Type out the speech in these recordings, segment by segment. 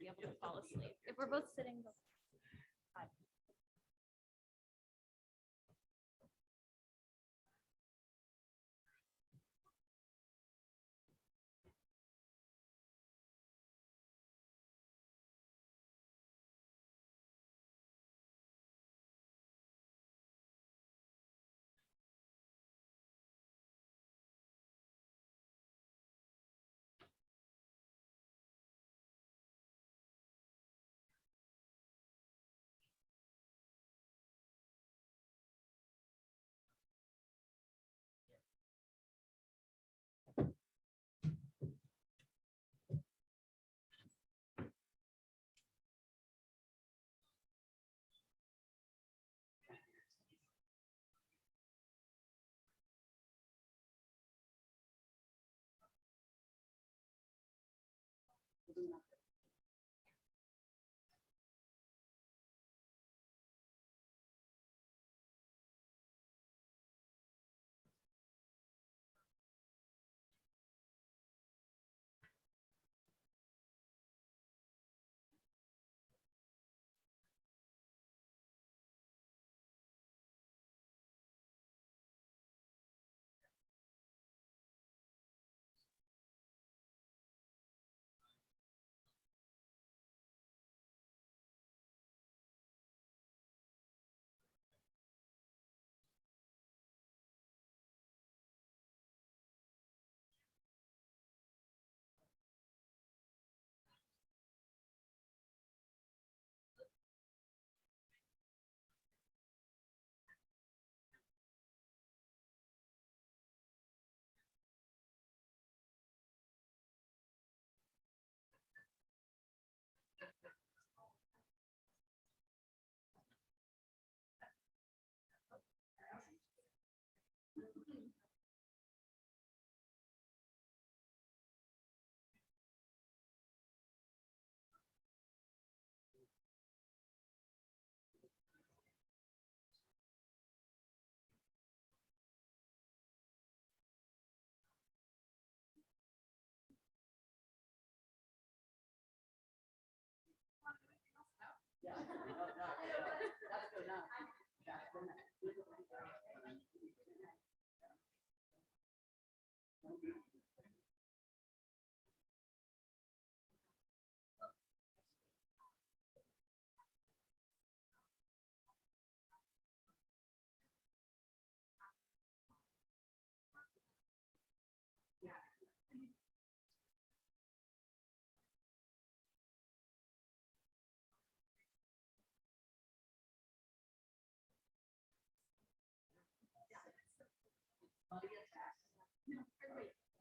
be able to fall asleep. If we're both sitting.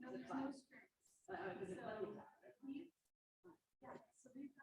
No, there's no strings.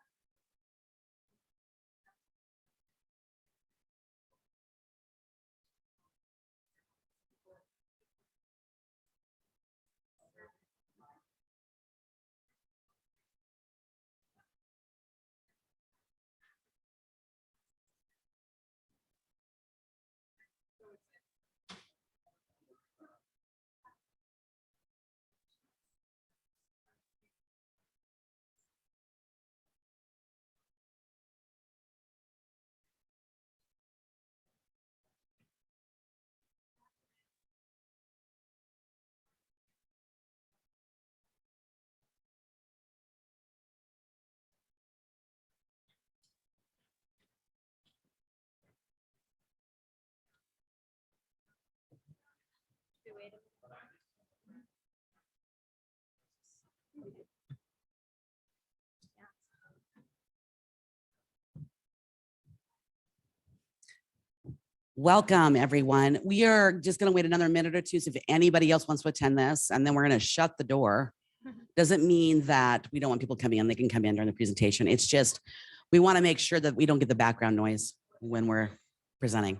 Welcome, everyone. We are just going to wait another minute or two. So if anybody else wants to attend this, and then we're going to shut the door. Doesn't mean that we don't want people coming in. They can come in during the presentation. It's just, we want to make sure that we don't get the background noise when we're presenting.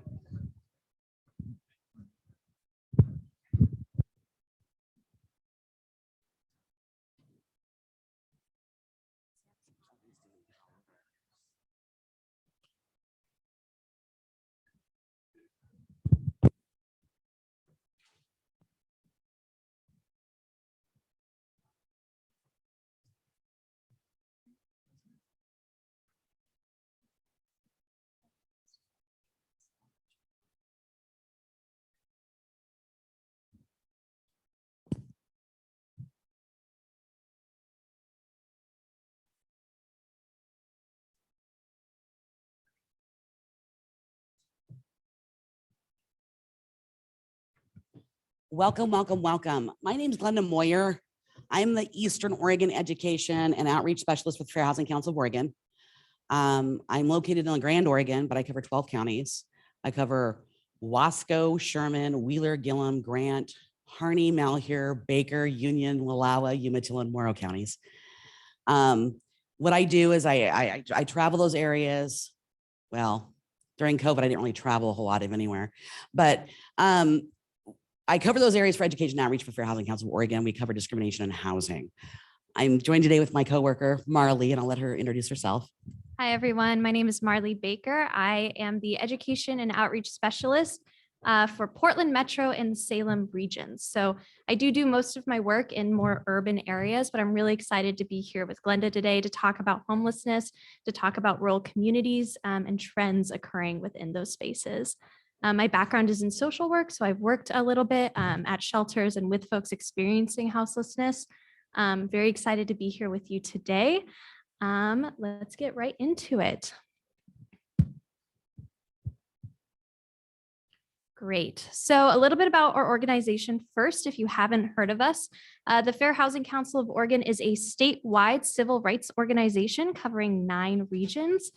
Welcome, welcome, welcome. My name is Glenda Moyer. I'm the Eastern Oregon Education and Outreach Specialist with Fair Housing Council of Oregon. I'm located in LaGrande, Oregon, but I cover 12 counties. I cover Wasco, Sherman, Wheeler, Gillum, Grant, Harney, Malheur, Baker, Union, Wallowa, Umatilla, and Morrow counties. What I do is I travel those areas. Well, during COVID, I didn't really travel a whole lot of anywhere, but I cover those areas for education outreach for Fair Housing Council of Oregon. We cover discrimination in housing. I'm joined today with my coworker, Marlee, and I'll let her introduce herself. Hi, everyone. My name is Marlee Baker. I am the Education and Outreach Specialist for Portland Metro and Salem regions. So I do most of my work in more urban areas, but I'm really excited to be here with Glenda today to talk about homelessness, to talk about rural communities and trends occurring within those spaces. My background is in social work, so I've worked a little bit at shelters and with folks experiencing houselessness. Very excited to be here with you today. Let's get right into it. Great. So a little bit about our organization first, if you haven't heard of us. The Fair Housing Council of Oregon is a statewide civil rights organization covering 9 regions.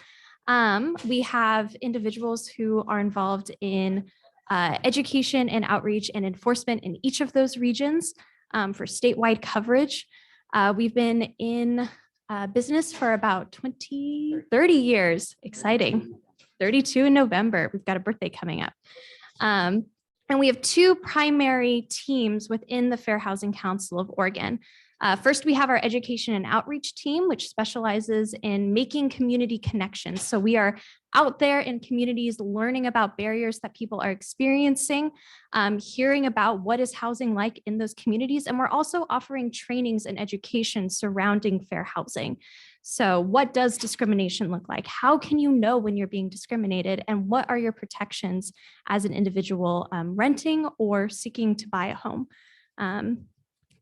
We have individuals who are involved in education and outreach and enforcement in each of those regions for statewide coverage. We've been in business for about 30 years. Exciting. 32 in November. We've got a birthday coming up. And we have 2 primary teams within the Fair Housing Council of Oregon. First, we have our education and outreach team, which specializes in making community connections. So we are out there in communities learning about barriers that people are experiencing, hearing about what is housing like in those communities. And we're also offering trainings and education surrounding fair housing. So what does discrimination look like? How can you know when you're being discriminated? And what are your protections as an individual renting or seeking to buy a home?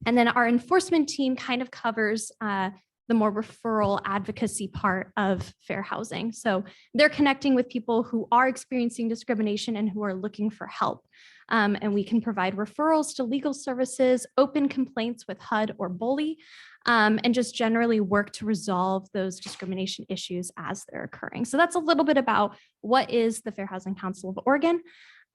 And then our enforcement team kind of covers the more referral advocacy part of fair housing. So they're connecting with people who are experiencing discrimination and who are looking for help. And we can provide referrals to legal services, open complaints with HUD or bully, and just generally work to resolve those discrimination issues as they're occurring. So that's a little bit about what is the Fair Housing Council of Oregon.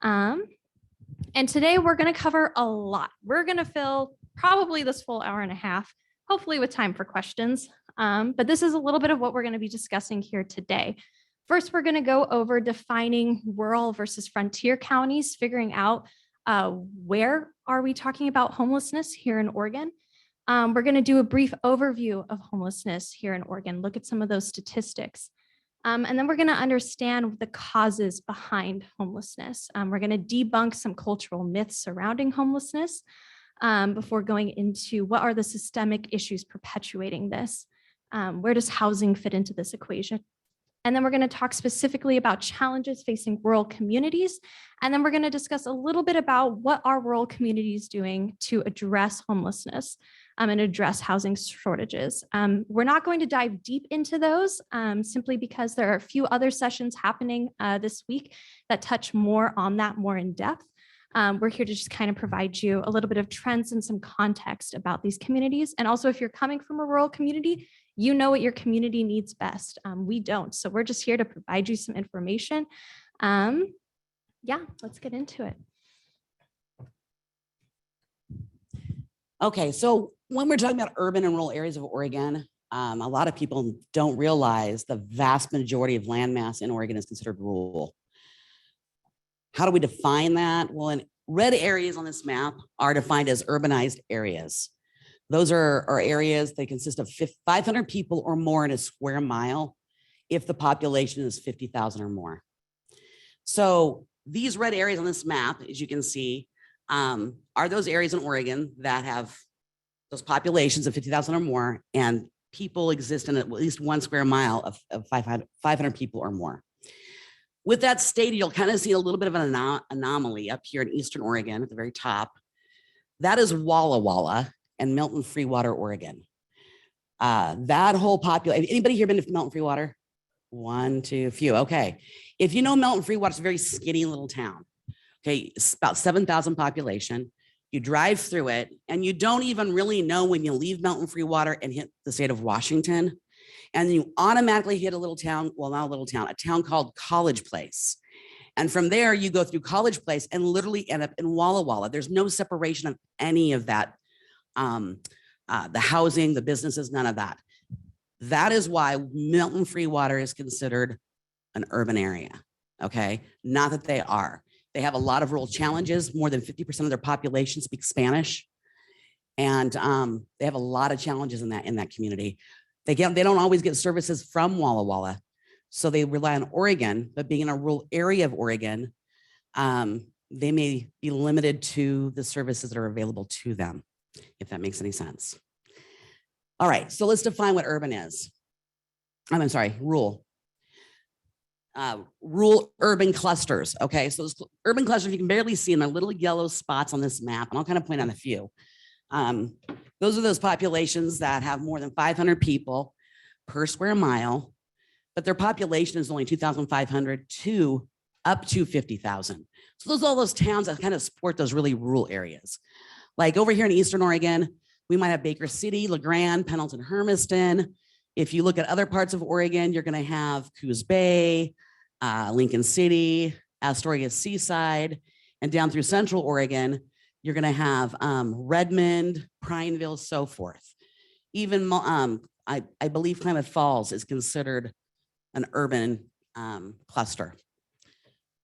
And today we're going to cover a lot. We're going to fill probably this full hour and a half, hopefully with time for questions. But this is a little bit of what we're going to be discussing here today. First, we're going to go over defining rural versus frontier counties, figuring out where are we talking about homelessness here in Oregon. We're going to do a brief overview of homelessness here in Oregon, look at some of those statistics. And then we're going to understand the causes behind homelessness. We're going to debunk some cultural myths surrounding homelessness before going into what are the systemic issues perpetuating this. Where does housing fit into this equation? And then we're going to talk specifically about challenges facing rural communities. And then we're going to discuss a little bit about what are rural communities doing to address homelessness and address housing shortages. We're not going to dive deep into those simply because there are a few other sessions happening this week that touch more on that more in depth. We're here to just kind of provide you a little bit of trends and some context about these communities. And also, if you're coming from a rural community, you know what your community needs best. We don't. So we're just here to provide you some information. Yeah, let's get into it. Okay, so when we're talking about urban and rural areas of Oregon, a lot of people don't realize the vast majority of landmass in Oregon is considered rural. How do we define that? Well, in red areas on this map are defined as urbanized areas. Those are areas that consist of 500 people or more in a square mile if the population is 50,000 or more. So these red areas on this map, as you can see, are those areas in Oregon that have those populations of 50,000 or more, and people exist in at least 1 square mile of 500 people or more. With that stated, you'll kind of see a little bit of an anomaly up here in Eastern Oregon at the very top. That is Walla Walla and Milton Freewater, Oregon. That whole population, anybody here been to Milton Freewater? 1, 2, few, okay. If you know Milton Freewater, it's a very skinny little town. Okay, it's about 7,000 population. You drive through it and you don't even really know when you leave Mountain Free Water and hit the state of Washington. And you automatically hit a little town, well, not a little town, a town called College Place. And from there, you go through College Place and literally end up in Walla Walla. There's no separation of any of that, the housing, the businesses, none of that. That is why Mountain Free Water is considered an urban area, okay? Not that they are. They have a lot of rural challenges. More than 50% of their population speaks Spanish. And they have a lot of challenges in that community. They don't always get services from Walla Walla. So they rely on Oregon, but being in a rural area of Oregon, they may be limited to the services that are available to them, if that makes any sense. All right, so let's define what urban is. I'm sorry, rural. Rural urban clusters, okay? So those urban clusters, you can barely see in the little yellow spots on this map, and I'll kind of point out a few. Those are those populations that have more than 500 people per square mile, but their population is only 2,500 to up to 50,000. So those are all those towns that kind of support those really rural areas. Like over here in Eastern Oregon, we might have Baker City, LeGrand, Pendleton, Hermiston. If you look at other parts of Oregon, you're going to have Coos Bay, Lincoln City, Astoria Seaside, and down through Central Oregon, you're going to have Redmond, Prineville, so forth. Even I believe Klamath Falls is considered an urban cluster.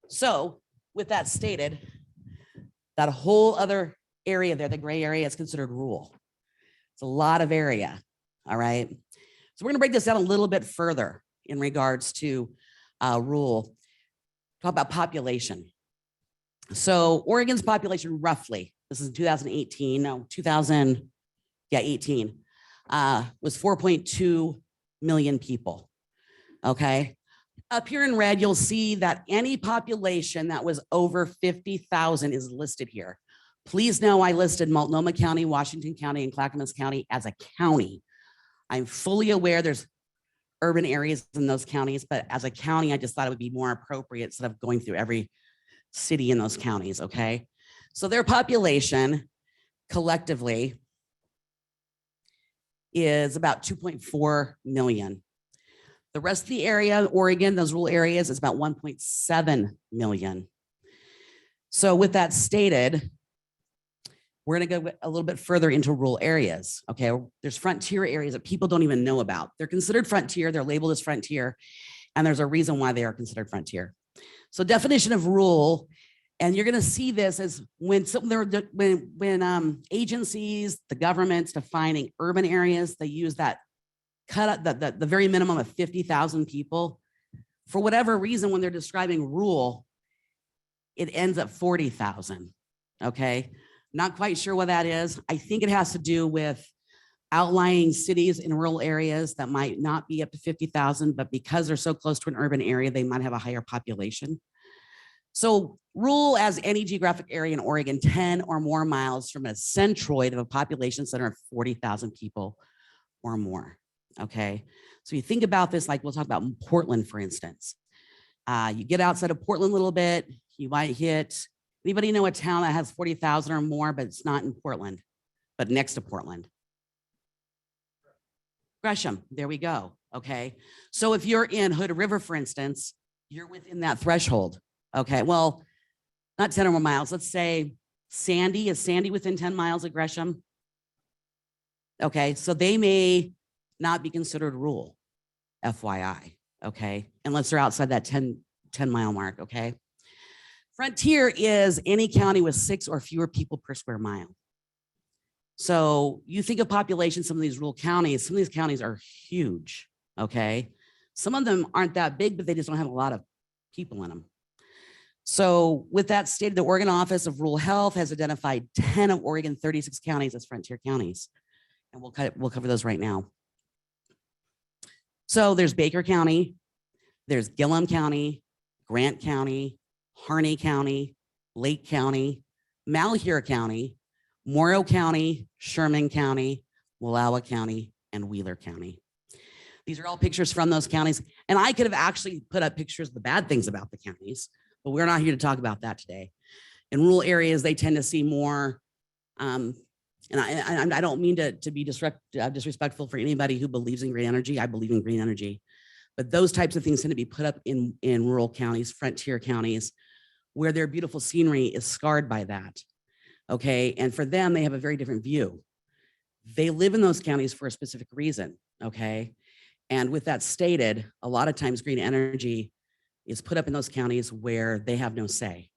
So with that stated, that whole other area there, the gray area, is considered rural. It's a lot of area, all right? So we're gonna break this down a little bit further in regards to rural. Talk about population. So Oregon's population roughly, this is 2018, no, 2018, was 4.2 million people, okay? Up here in red, you'll see that any population that was over 50,000 is listed here. Please know I listed Multnomah County, Washington County, and Clackamas County as a county. I'm fully aware there's urban areas in those counties, but as a county, I just thought it would be more appropriate instead of going through every city in those counties, okay? So their population collectively is about 2.4 million. The rest of the area, Oregon, those rural areas, is about 1.7 million. So with that stated, we're going to go a little bit further into rural areas. Okay, there's frontier areas that people don't even know about. They're considered frontier. They're labeled as frontier, and there's a reason why they are considered frontier. So definition of rural, and you're going to see this as when agencies, the government's defining urban areas, they use that cut up the very minimum of 50,000 people. For whatever reason, when they're describing rural, it ends at 40,000. Okay. Not quite sure what that is. I think it has to do with outlying cities in rural areas that might not be up to 50,000, but because they're so close to an urban area, they might have a higher population. So rural as any geographic area in Oregon, 10 or more miles from a centroid of a population center of 40,000 people or more. Okay. So you think about this, like we'll talk about Portland, for instance. You get outside of Portland a little bit, you might hit, anybody know a town that has 40,000 or more, but it's not in Portland, but next to Portland? Gresham, there we go, okay? So if you're in Hood River, for instance, you're within that threshold, okay? Well, not 10 or more miles, let's say Sandy, is Sandy within 10 miles of Gresham? Okay, so they may not be considered rural, FYI, okay? Unless they're outside that 10 mile mark, okay? Frontier is any county with 6 or fewer people per square mile. So you think of population, some of these rural counties, some of these counties are huge, okay? Some of them aren't that big, but they just don't have a lot of people in them. So with that stated, the Oregon Office of Rural Health has identified 10 of Oregon 36 counties as frontier counties. And we'll cover those right now. So there's Baker County, there's Gillum County, Grant County, Harney County, Lake County, Malheur County, Morrow County, Sherman County, Wallowa County, and Wheeler County. These are all pictures from those counties. And I could have actually put up pictures of the bad things about the counties, but we're not here to talk about that today. In rural areas, they tend to see more And I don't mean to be disrespectful for anybody who believes in green energy. I believe in green energy, but those types of things tend to be put up in rural counties, frontier counties, where their beautiful scenery is scarred by that. Okay, and for them, they have a very different view. They live in those counties for a specific reason. Okay, and with that stated, a lot of times green energy is put up in those counties where they have no say.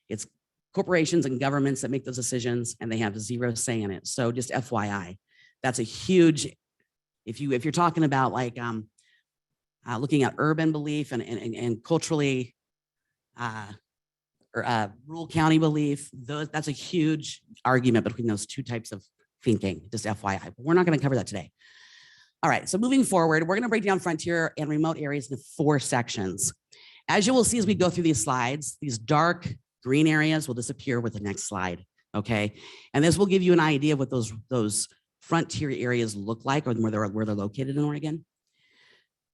It's corporations and governments that make those decisions, and they have zero say in it. So just FYI, that's a huge, if you're talking about like looking at urban belief and culturally rural county belief, that's a huge argument between those two types of thinking, just FYI. But we're not going to cover that today. All right, so moving forward, we're going to break down frontier and remote areas into 4 sections. As you will see as we go through these slides, these dark green areas will disappear with the next slide, okay? And this will give you an idea of what those frontier areas look like, or where they're located in Oregon.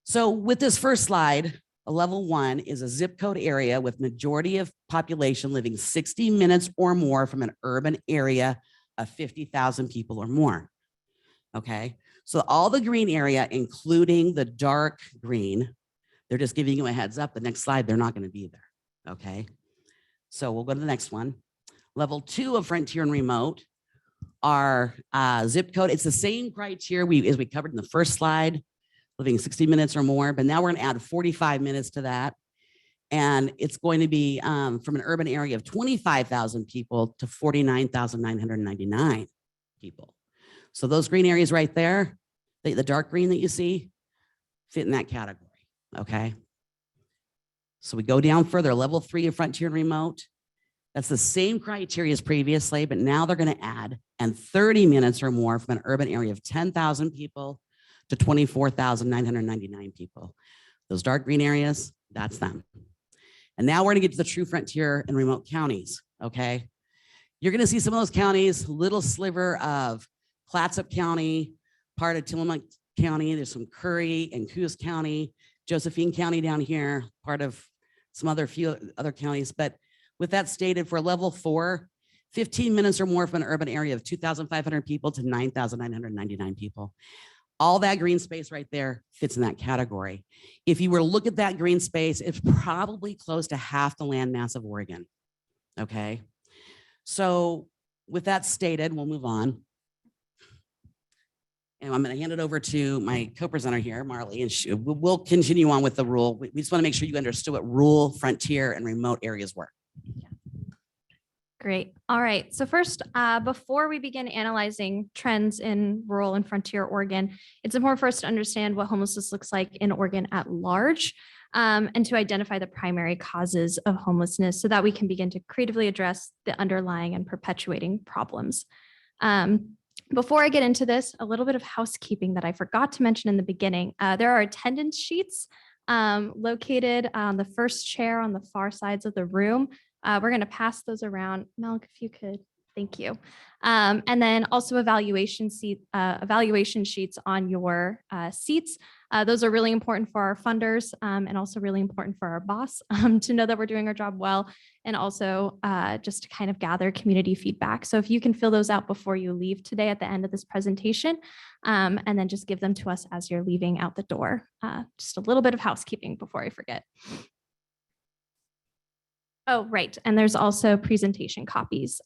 So with this first slide, a level 1 is a zip code area with majority of population living 60 minutes or more from an urban area of 50,000 people or more, okay? So all the green area, including the dark green, they're just giving you a heads up. The next slide, they're not going to be there, okay? So we'll go to the next one. Level 2 of frontier and remote are zip code. It's the same criteria as we covered in the first slide, living 60 minutes or more, but now we're going to add 45 minutes to that. And it's going to be from an urban area of 25,000 people to 49,999 people. So those green areas right there, the dark green that you see, fit in that category, okay? So we go down further, level 3 of frontier and remote. That's the same criteria as previously, but now they're going to add 30 minutes or more from an urban area of 10,000 people to 24,999 people. Those dark green areas, that's them. And now we're going to get to the true frontier and remote counties, okay? You're going to see some of those counties, little sliver of Clatsop County, part of Tillamook County. There's some Curry and Coos County, Josephine County down here, part of some few other counties. But with that stated, for level 4, 15 minutes or more from an urban area of 2,500 people to 9,999 people. All that green space right there fits in that category. If you were to look at that green space, it's probably close to half the land mass of Oregon, okay? So with that stated, we'll move on. And I'm going to hand it over to my co-presenter here, Marlee, and we'll continue on with the rule. We just want to make sure you understood what rural, frontier, and remote areas were. Yeah. Great. All right. So first, before we begin analyzing trends in rural and frontier Oregon, it's important for us to understand what homelessness looks like in Oregon at large, and to identify the primary causes of homelessness so that we can begin to creatively address the underlying and perpetuating problems. Before I get into this, a little bit of housekeeping that I forgot to mention in the beginning. There are attendance sheets located on the first chair on the far sides of the room. We're going to pass those around. Melk, if you could, thank you. And then also evaluation sheets on your seats. Those are really important for our funders, and also really important for our boss to know that we're doing our job well, and also just to kind of gather community feedback. So if you can fill those out before you leave today at the end of this presentation, and then just give them to us as you're leaving out the door. Just a little bit of housekeeping before I forget. Oh, right. And there's also presentation copies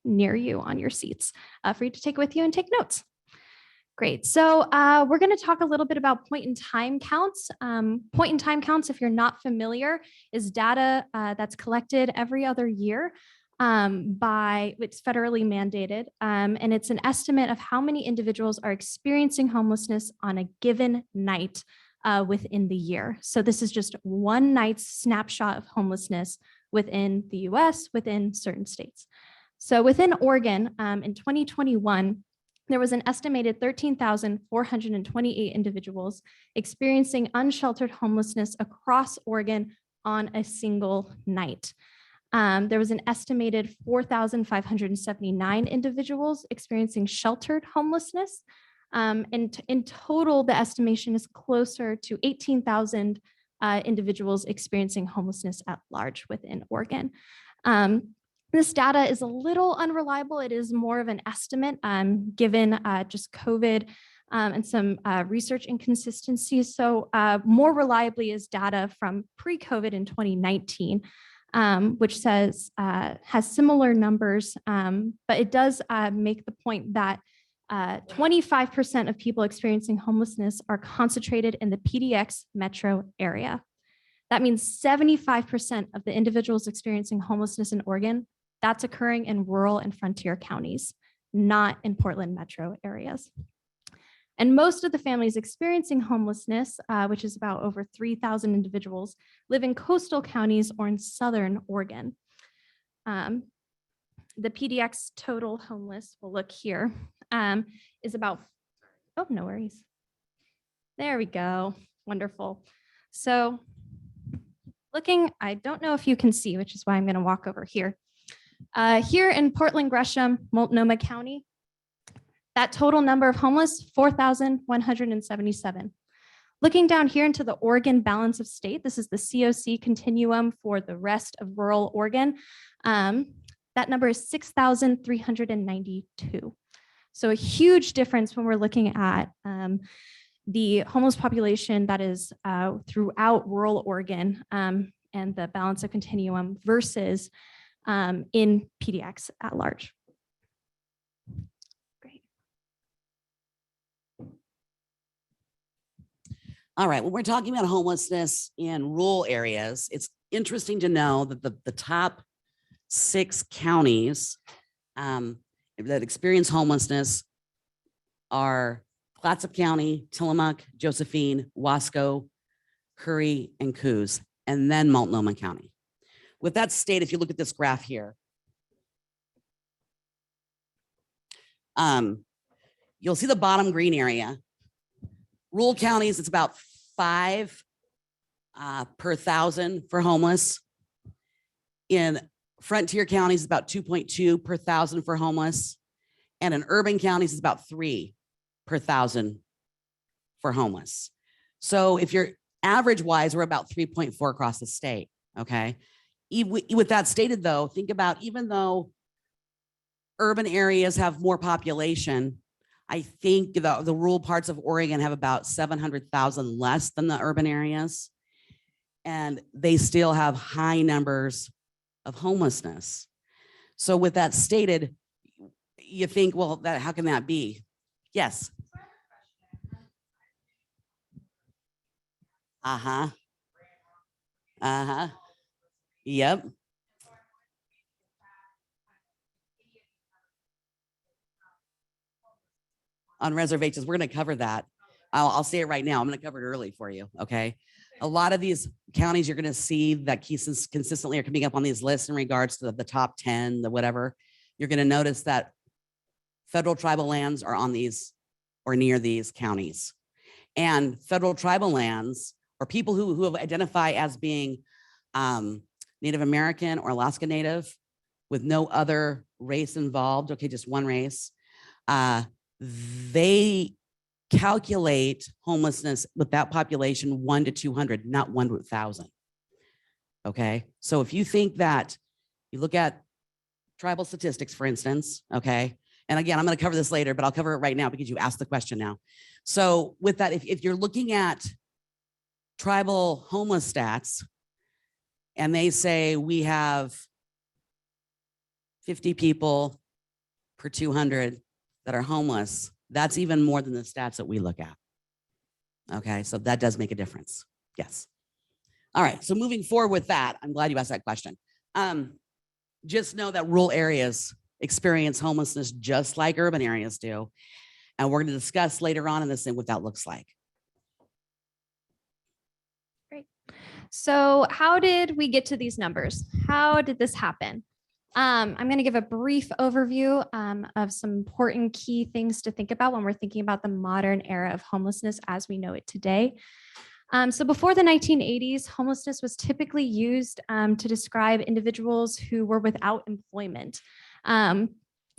near you on your seats for you to take with you and take notes. Great. So we're going to talk a little bit about point in time counts. Point in time counts, if you're not familiar, is data that's collected every other year it's federally mandated. And it's an estimate of how many individuals are experiencing homelessness on a given night within the year. So this is just one night's snapshot of homelessness within the US, within certain states. So within Oregon, in 2021, there was an estimated 13,428 individuals experiencing unsheltered homelessness across Oregon on a single night. There was an estimated 4,579 individuals experiencing sheltered homelessness. And in total, the estimation is closer to 18,000 individuals experiencing homelessness at large within Oregon. This data is a little unreliable. It is more of an estimate given just COVID and some research inconsistencies. So more reliably is data from pre-COVID in 2019, which says has similar numbers, but it does make the point that 25% of people experiencing homelessness are concentrated in the PDX metro area. That means 75% of the individuals experiencing homelessness in Oregon, that's occurring in rural and frontier counties, not in Portland metro areas. And most of the families experiencing homelessness, which is about over 3,000 individuals, live in coastal counties or in southern Oregon. The PDX total homeless, we'll look here, is about, oh, no worries. There we go, wonderful. So looking, I don't know if you can see, which is why I'm gonna walk over here. Here in Portland, Gresham, Multnomah County, that total number of homeless, 4,177. Looking down here into the Oregon balance of state, this is the COC continuum for the rest of rural Oregon. That number is 6,392. So a huge difference when we're looking at the homeless population that is throughout rural Oregon and the balance of continuum versus in PDX at large. Great. All right, when we're talking about homelessness in rural areas, it's interesting to know that the top 6 counties that experience homelessness are Clatsop County, Tillamook, Josephine, Wasco, Curry, and Coos, and then Multnomah County. With that stated, if you look at this graph here, you'll see the bottom green area. Rural counties, it's about 5 per 1,000 for homeless. In frontier counties, it's about 2.2 per 1,000 for homeless. And in urban counties, it's about 3 per 1,000 for homeless. So if you're average wise, we're about 3.4 across the state, okay? With that stated though, think about even though urban areas have more population, I think the rural parts of Oregon have about 700,000 less than the urban areas. And they still have high numbers of homelessness. So with that stated, you think, well, how can that be? Yes. Uh-huh. Uh-huh. Yep. On reservations, we're going to cover that. I'll say it right now. I'm going to cover it early for you. Okay. A lot of these counties you're going to see that cases consistently are coming up on these lists in regards to the top 10, the whatever. You're going to notice that federal tribal lands are on these or near these counties. And federal tribal lands or people who have identified as being Native American or Alaska Native with no other race involved, okay, just one race, they calculate homelessness with that population 1 to 200, not 1 to 1,000. Okay, so if you think that you look at tribal statistics, for instance, okay, and again, I'm going to cover this later, but I'll cover it right now because you asked the question now. So with that, if you're looking at tribal homeless stats and they say we have 50 people per 200 that are homeless, that's even more than the stats that we look at. Okay, so that does make a difference. Yes. All right, so moving forward with that, I'm glad you asked that question. Just know that rural areas experience homelessness just like urban areas do. And we're going to discuss later on in this thing what that looks like. Great. So how did we get to these numbers? How did this happen? I'm going to give a brief overview of some important key things to think about when we're thinking about the modern era of homelessness as we know it today. So before the 1980s, homelessness was typically used to describe individuals who were without employment.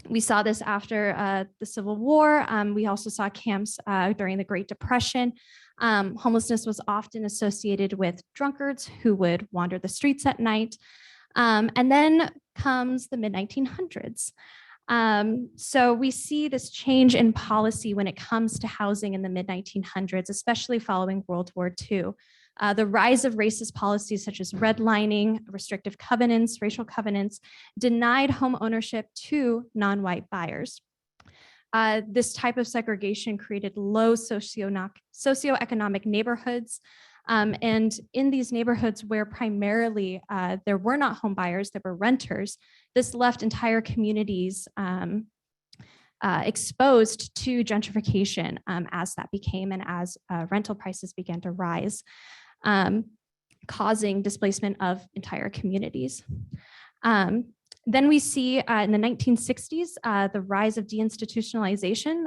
We saw this after the Civil War. We also saw camps during the Great Depression. Homelessness was often associated with drunkards who would wander the streets at night. And then comes the mid-1900s. So we see this change in policy when it comes to housing in the mid-1900s, especially following World War II. The rise of racist policies such as redlining, restrictive covenants, racial covenants, denied home ownership to non-white buyers. This type of segregation created low socioeconomic neighborhoods. And in these neighborhoods where primarily there were not home buyers, there were renters, this left entire communities exposed to gentrification as that became and as rental prices began to rise, causing displacement of entire communities. Then we see in the 1960s, the rise of deinstitutionalization,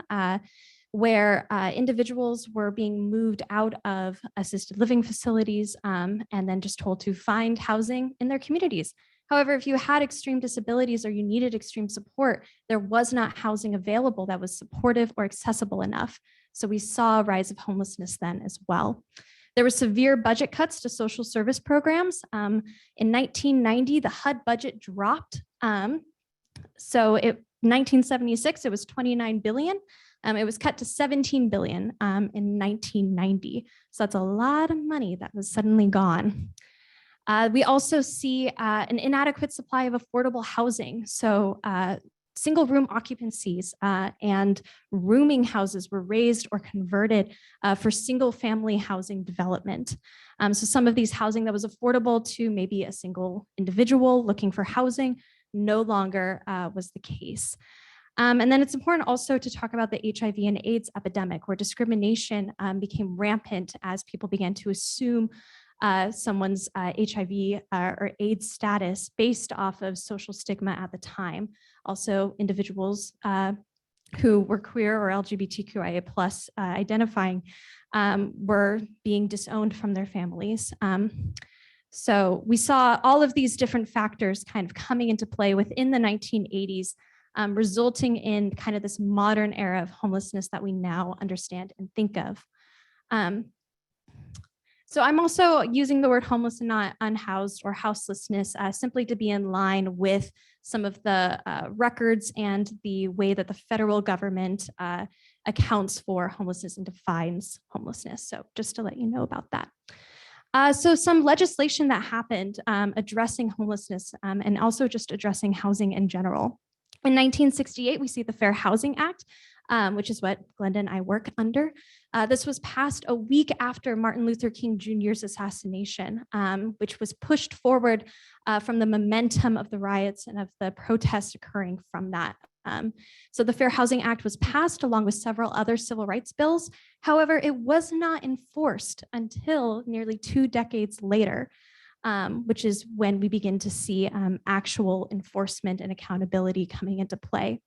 where individuals were being moved out of assisted living facilities and then just told to find housing in their communities. However, if you had extreme disabilities or you needed extreme support, there was not housing available that was supportive or accessible enough. So we saw a rise of homelessness then as well. There were severe budget cuts to social service programs. In 1990, the HUD budget dropped. So in 1976, it was 29 billion. It was cut to 17 billion in 1990. So that's a lot of money that was suddenly gone. We also see an inadequate supply of affordable housing. So single room occupancies and rooming houses were raised or converted for single family housing development. So some of these housing that was affordable to maybe a single individual looking for housing no longer was the case. And then it's important also to talk about the HIV and AIDS epidemic, where discrimination became rampant as people began to assume someone's HIV or AIDS status based off of social stigma at the time. Also, individuals who were queer or LGBTQIA plus identifying were being disowned from their families. So we saw all of these different factors kind of coming into play within the 1980s, resulting in kind of this modern era of homelessness that we now understand and think of. So I'm also using the word homeless and not unhoused or houselessness simply to be in line with some of the records and the way that the federal government accounts for homelessness and defines homelessness. So just to let you know about that. So some legislation that happened addressing homelessness and also just addressing housing in general. In 1968, we see the Fair Housing Act, which is what Glenda and I work under. This was passed a week after Martin Luther King Jr.'s assassination, which was pushed forward from the momentum of the riots and of the protests occurring from that. So the Fair Housing Act was passed along with several other civil rights bills. However, it was not enforced until nearly 2 decades later, which is when we begin to see actual enforcement and accountability coming into play.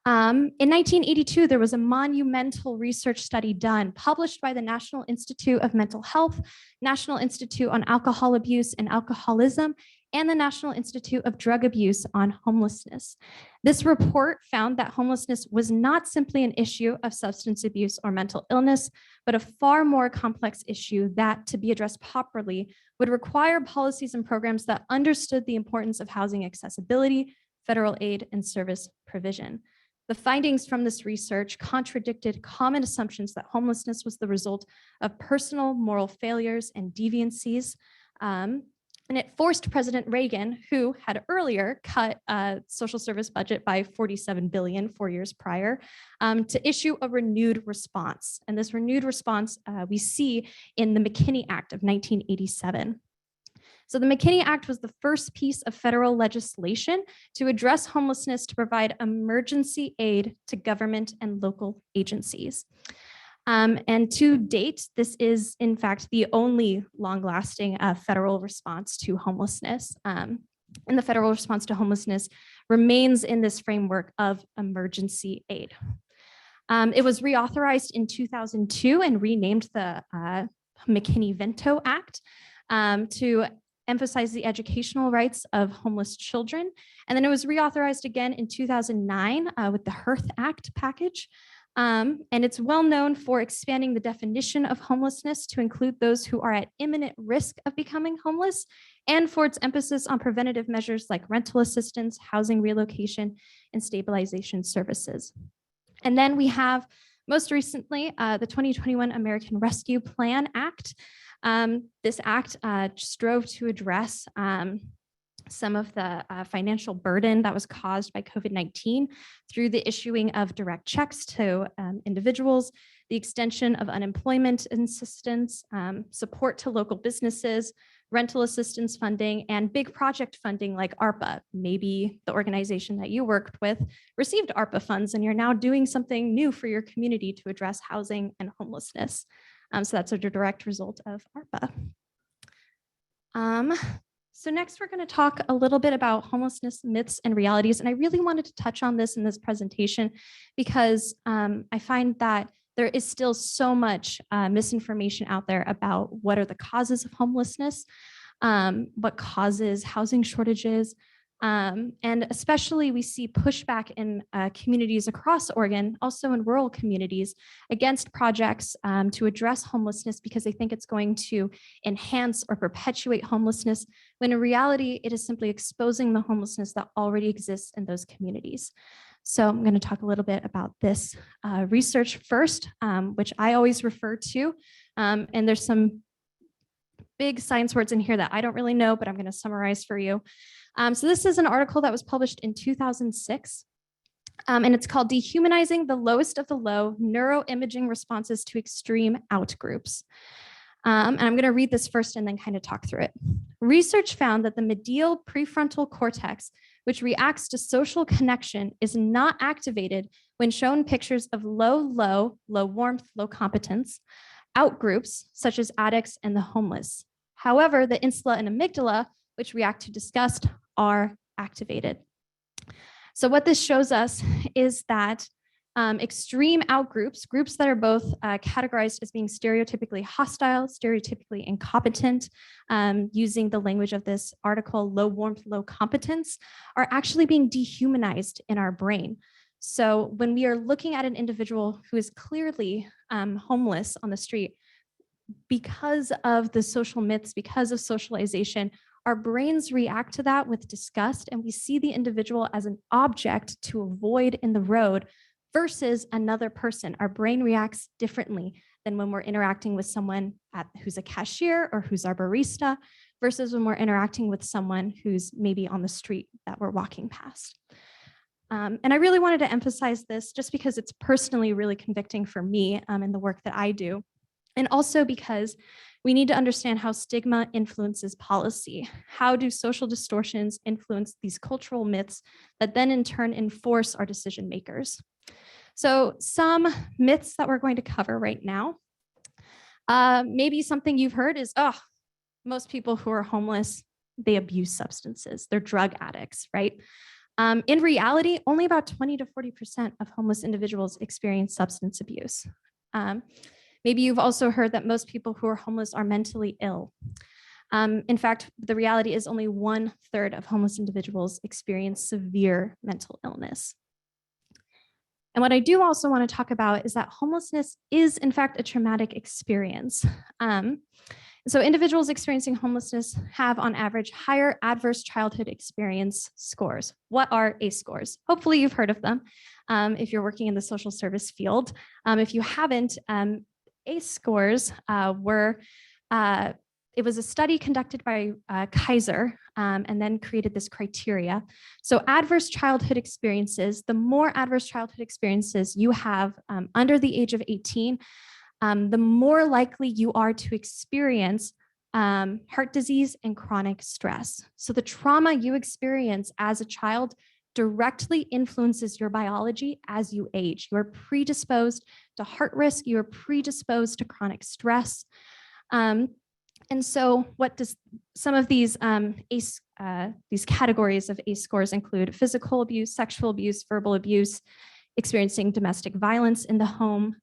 In 1982, there was a monumental research study done, published by the National Institute of Mental Health, National Institute on Alcohol Abuse and Alcoholism, and the National Institute of Drug Abuse on homelessness. This report found that homelessness was not simply an issue of substance abuse or mental illness, but a far more complex issue that, to be addressed properly, would require policies and programs that understood the importance of housing accessibility, federal aid, and service provision. The findings from this research contradicted common assumptions that homelessness was the result of personal moral failures and deviancies. And it forced President Reagan, who had earlier cut social service budget by $47 billion 4 years prior, to issue a renewed response. And this renewed response we see in the McKinney Act of 1987. So the McKinney Act was the first piece of federal legislation to address homelessness to provide emergency aid to government and local agencies. And to date, this is in fact the only long-lasting federal response to homelessness. And the federal response to homelessness remains in this framework of emergency aid. It was reauthorized in 2002 and renamed the McKinney-Vento Act to emphasize the educational rights of homeless children. And then it was reauthorized again in 2009 with the Hearth Act package. And it's well known for expanding the definition of homelessness to include those who are at imminent risk of becoming homeless, and for its emphasis on preventative measures like rental assistance, housing relocation, and stabilization services. And then we have, most recently, the 2021 American Rescue Plan Act. This act strove to address some of the financial burden that was caused by COVID-19 through the issuing of direct checks to individuals, the extension of unemployment assistance, support to local businesses, rental assistance funding, and big project funding like ARPA. Maybe the organization that you worked with received ARPA funds and you're now doing something new for your community to address housing and homelessness. So that's a direct result of ARPA. So next, we're going to talk a little bit about homelessness myths and realities. And I really wanted to touch on this in this presentation because I find that there is still so much misinformation out there about what are the causes of homelessness, what causes housing shortages, and especially we see pushback in communities across Oregon, also in rural communities, against projects to address homelessness because they think it's going to enhance or perpetuate homelessness, when in reality, it is simply exposing the homelessness that already exists in those communities. So I'm going to talk a little bit about this research first, which I always refer to, and there's some big science words in here that I don't really know, but I'm going to summarize for you. So this is an article that was published in 2006, and it's called Dehumanizing the Lowest of the Low, Neuroimaging Responses to Extreme Outgroups. And I'm going to read this first and then kind of talk through it. Research found that the medial prefrontal cortex, which reacts to social connection, is not activated when shown pictures of low warmth, low competence, outgroups such as addicts and the homeless. However, the insula and amygdala, which react to disgust, are activated. So what this shows us is that extreme outgroups, groups that are both categorized as being stereotypically hostile, stereotypically incompetent, using the language of this article, low warmth, low competence, are actually being dehumanized in our brain. So when we are looking at an individual who is clearly homeless on the street, because of the social myths, because of socialization, our brains react to that with disgust, and we see the individual as an object to avoid in the road versus another person. Our brain reacts differently than when we're interacting with someone who's a cashier or who's our barista versus when we're interacting with someone who's maybe on the street that we're walking past. And I really wanted to emphasize this just because it's personally really convicting for me in the work that I do. And also because we need to understand how stigma influences policy. How do social distortions influence these cultural myths that then in turn enforce our decision makers? So some myths that we're going to cover right now. Maybe something you've heard is, oh, most people who are homeless, they abuse substances. They're drug addicts, right? In reality, only about 20 to 40% of homeless individuals experience substance abuse. Maybe you've also heard that most people who are homeless are mentally ill. In fact, the reality is only 1/3 of homeless individuals experience severe mental illness. And what I do also want to talk about is that homelessness is, in fact, a traumatic experience. So individuals experiencing homelessness have, on average, higher adverse childhood experience scores. What are ACE scores? Hopefully you've heard of them if you're working in the social service field. If you haven't, ACE scores it was a study conducted by Kaiser and then created this criteria. So adverse childhood experiences, the more adverse childhood experiences you have under the age of 18, the more likely you are to experience heart disease and chronic stress. So the trauma you experience as a child directly influences your biology as you age. You are predisposed to heart risk, you are predisposed to chronic stress. And so what does some of these these categories of ACE scores include? Physical abuse, sexual abuse, verbal abuse, experiencing domestic violence in the home.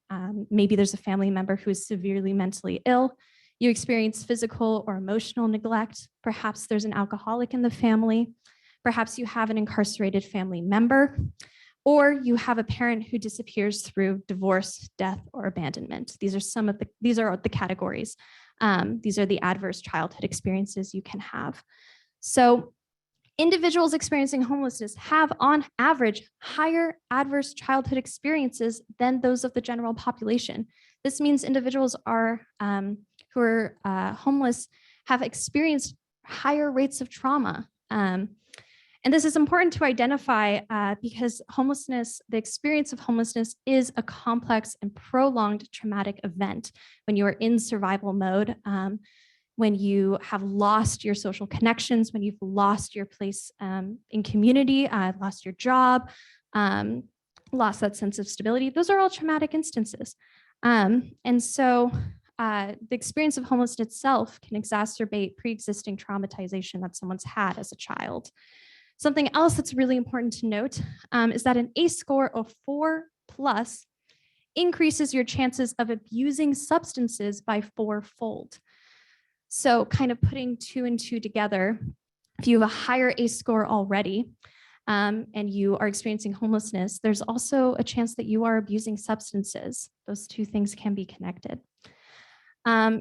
Maybe there's a family member who is severely mentally ill. You experience physical or emotional neglect. Perhaps there's an alcoholic in the family. Perhaps you have an incarcerated family member. or you have a parent who disappears through divorce, death, or abandonment. These are the categories. These are the adverse childhood experiences you can have. So individuals experiencing homelessness have on average higher adverse childhood experiences than those of the general population. This means individuals who are homeless have experienced higher rates of trauma. And this is important to identify because homelessness, the experience of homelessness is a complex and prolonged traumatic event when you are in survival mode, when you have lost your social connections, when you've lost your place in community, lost your job, lost that sense of stability. Those are all traumatic instances. And so the experience of homelessness itself can exacerbate pre-existing traumatization that someone's had as a child. Something else that's really important to note is that an ACE score of 4+ increases your chances of abusing substances by 4-fold. So kind of putting 2 and 2 together, if you have a higher ACE score already and you are experiencing homelessness, there's also a chance that you are abusing substances. Those 2 things can be connected.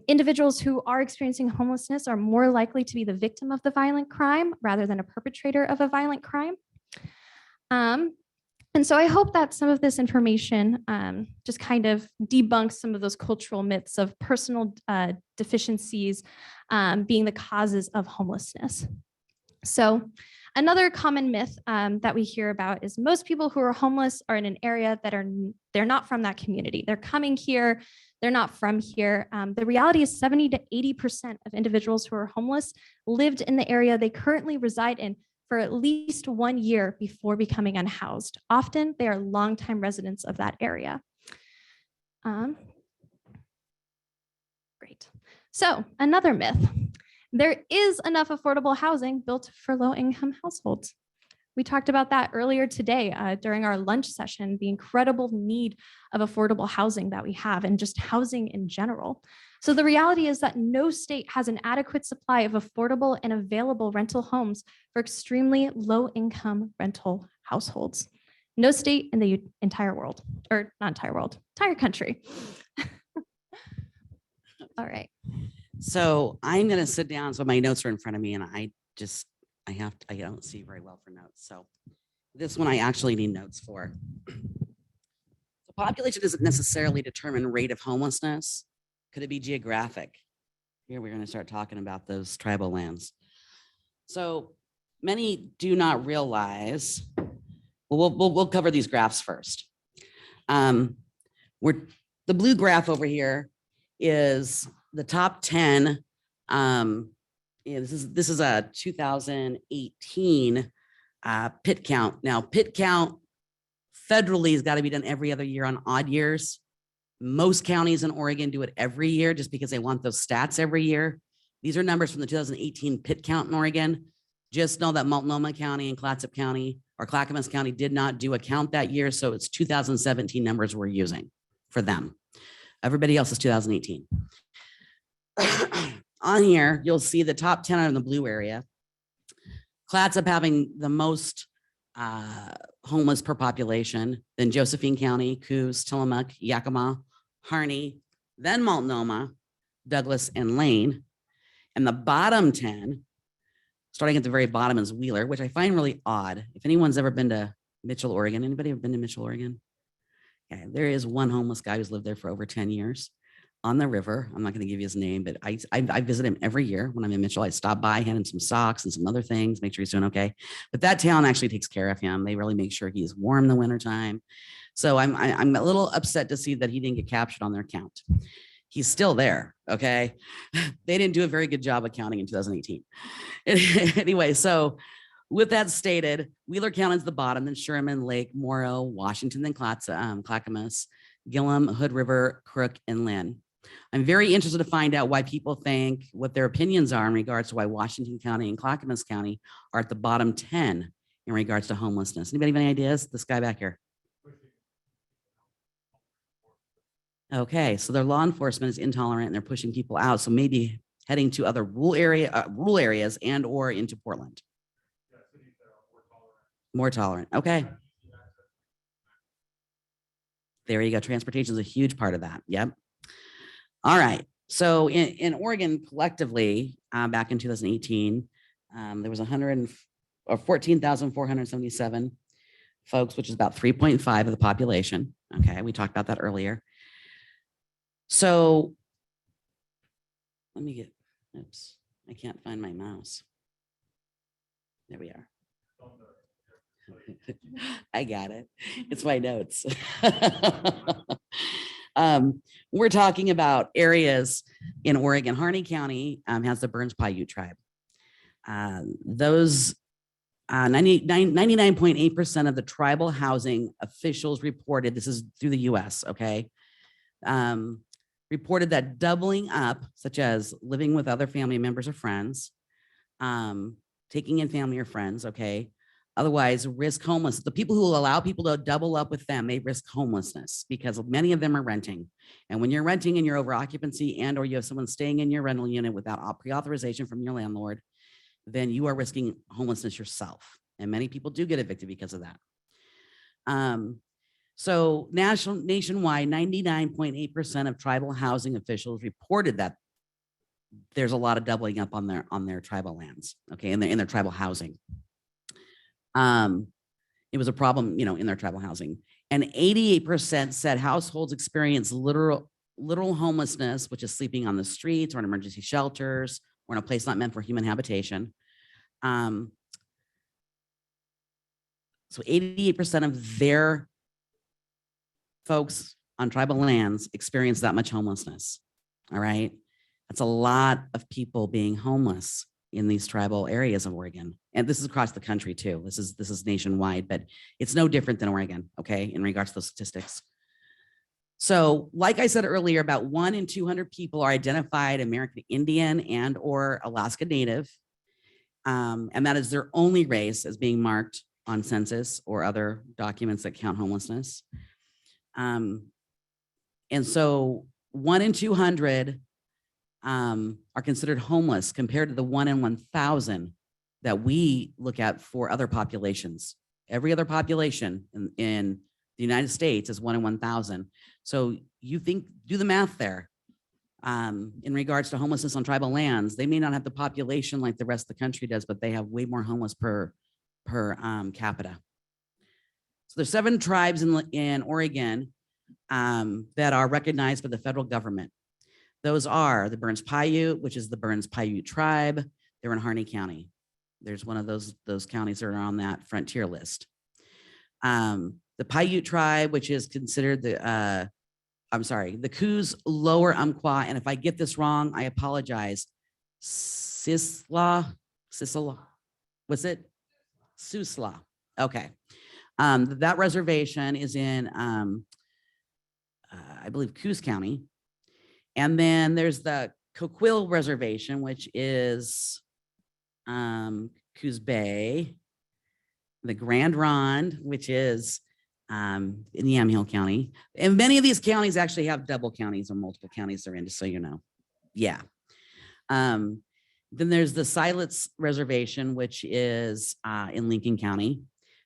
Individuals who are experiencing homelessness are more likely to be the victim of the violent crime rather than a perpetrator of a violent crime. And so I hope that some of this information just kind of debunks some of those cultural myths of personal deficiencies being the causes of homelessness. So another common myth that we hear about is most people who are homeless are in an area that they're not from that community. They're coming here. They're not from here. The reality is 70 to 80% of individuals who are homeless lived in the area they currently reside in for at least 1 year before becoming unhoused. Often they are longtime residents of that area. Great. So another myth. There is enough affordable housing built for low-income households. We talked about that earlier today during our lunch session, the incredible need of affordable housing that we have and just housing in general. So the reality is that no state has an adequate supply of affordable and available rental homes for extremely low-income rental households. No state in the entire world, or not entire world, entire country. All right. So I'm going to sit down. So my notes are in front of me and I don't see very well for notes. So this one I actually need notes for. The population doesn't necessarily determine rate of homelessness. Could it be geographic? Here we're going to start talking about those tribal lands. So many do not realize, we'll cover these graphs first. The blue graph over here is the top 10. This is a 2018 pit count. Now, pit count federally has got to be done every other year on odd years. Most counties in Oregon do it every year just because they want those stats every year. These are numbers from the 2018 pit count in Oregon. Just know that Multnomah County and Clatsop County or Clackamas County did not do a count that year. So it's 2017 numbers we're using for them. Everybody else is 2018. On here, you'll see the top 10 are in the blue area. Clatsop having the most homeless per population, then Josephine County, Coos, Tillamook, Yakima, Harney, then Multnomah, Douglas, and Lane. And the bottom 10, starting at the very bottom, is Wheeler, which I find really odd. If anyone's ever been to Mitchell, Oregon, anybody ever been to Mitchell, Oregon? Yeah, there is one homeless guy who's lived there for over 10 years. On the river. I'm not going to give you his name, but I visit him every year when I'm in Mitchell. I stop by, hand him some socks and some other things, make sure he's doing okay. But that town actually takes care of him. They really make sure he's warm in the wintertime. So I'm a little upset to see that he didn't get captured on their count. He's still there. Okay. They didn't do a very good job of counting in 2018. Anyway, so with that stated, Wheeler County is the bottom, then Sherman, Lake, Morrow, Washington, then Clackamas, Gillum, Hood River, Crook, and Lynn. I'm very interested to find out why people think what their opinions are in regards to why Washington County and Clackamas County are at the bottom 10 in regards to homelessness. Anybody have any ideas? This guy back here. Okay, so their law enforcement is intolerant and they're pushing people out. So maybe heading to other rural areas and or into Portland. More tolerant. Okay. There you go. Transportation is a huge part of that. Yep. All right. So in Oregon collectively, back in 2018, there was 14,477 folks, which is about 3.5 of the population. Okay. We talked about that earlier. So let me get, oops, I can't find my mouse. There we are. I got it. It's my notes. We're talking about areas in Oregon. Harney County has the Burns Paiute tribe. Those 99.8% of the tribal housing officials reported, this is through the US, okay, reported that doubling up, such as living with other family members or friends, taking in family or friends, okay, otherwise risk homeless. The people who will allow people to double up with them may risk homelessness because many of them are renting. And when you're renting and you're over occupancy and or you have someone staying in your rental unit without pre-authorization from your landlord, then you are risking homelessness yourself. And many people do get evicted because of that. So nationwide, 99.8% of tribal housing officials reported that there's a lot of doubling up on their tribal lands, okay, in their tribal housing. It was a problem, in their tribal housing. And 88% said households experience literal homelessness, which is sleeping on the streets or in emergency shelters or in a place not meant for human habitation. So 88% of their folks on tribal lands experience that much homelessness. All right. That's a lot of people being homeless in these tribal areas of Oregon. And this is across the country too. This is nationwide, but it's no different than Oregon, okay, in regards to those statistics. So like I said earlier, about 1 in 200 people are identified American Indian and or Alaska Native. And that is their only race as being marked on census or other documents that count homelessness. And so 1 in 200 are considered homeless compared to the 1 in 1,000 that we look at for other populations. Every other population in the United States is 1 in 1,000. So you do the math there. In regards to homelessness on tribal lands, they may not have the population like the rest of the country does, but they have way more homeless per capita. So there's 7 tribes in Oregon that are recognized by the federal government. Those are the Burns Paiute, which is the Burns Paiute tribe. They're in Harney County. There's one of those counties that are on that frontier list. The Paiute tribe, which is considered the Coos Lower Umpqua, and if I get this wrong, I apologize. Sisla, what's it? Susla. Okay. That reservation is in, I believe, Coos County. And then there's the Coquille Reservation, which is Coos Bay. The Grand Ronde, which is in Yamhill County. And many of these counties actually have double counties or multiple counties they're in, just so you know. Yeah. Then there's the Silets Reservation, which is in Lincoln County.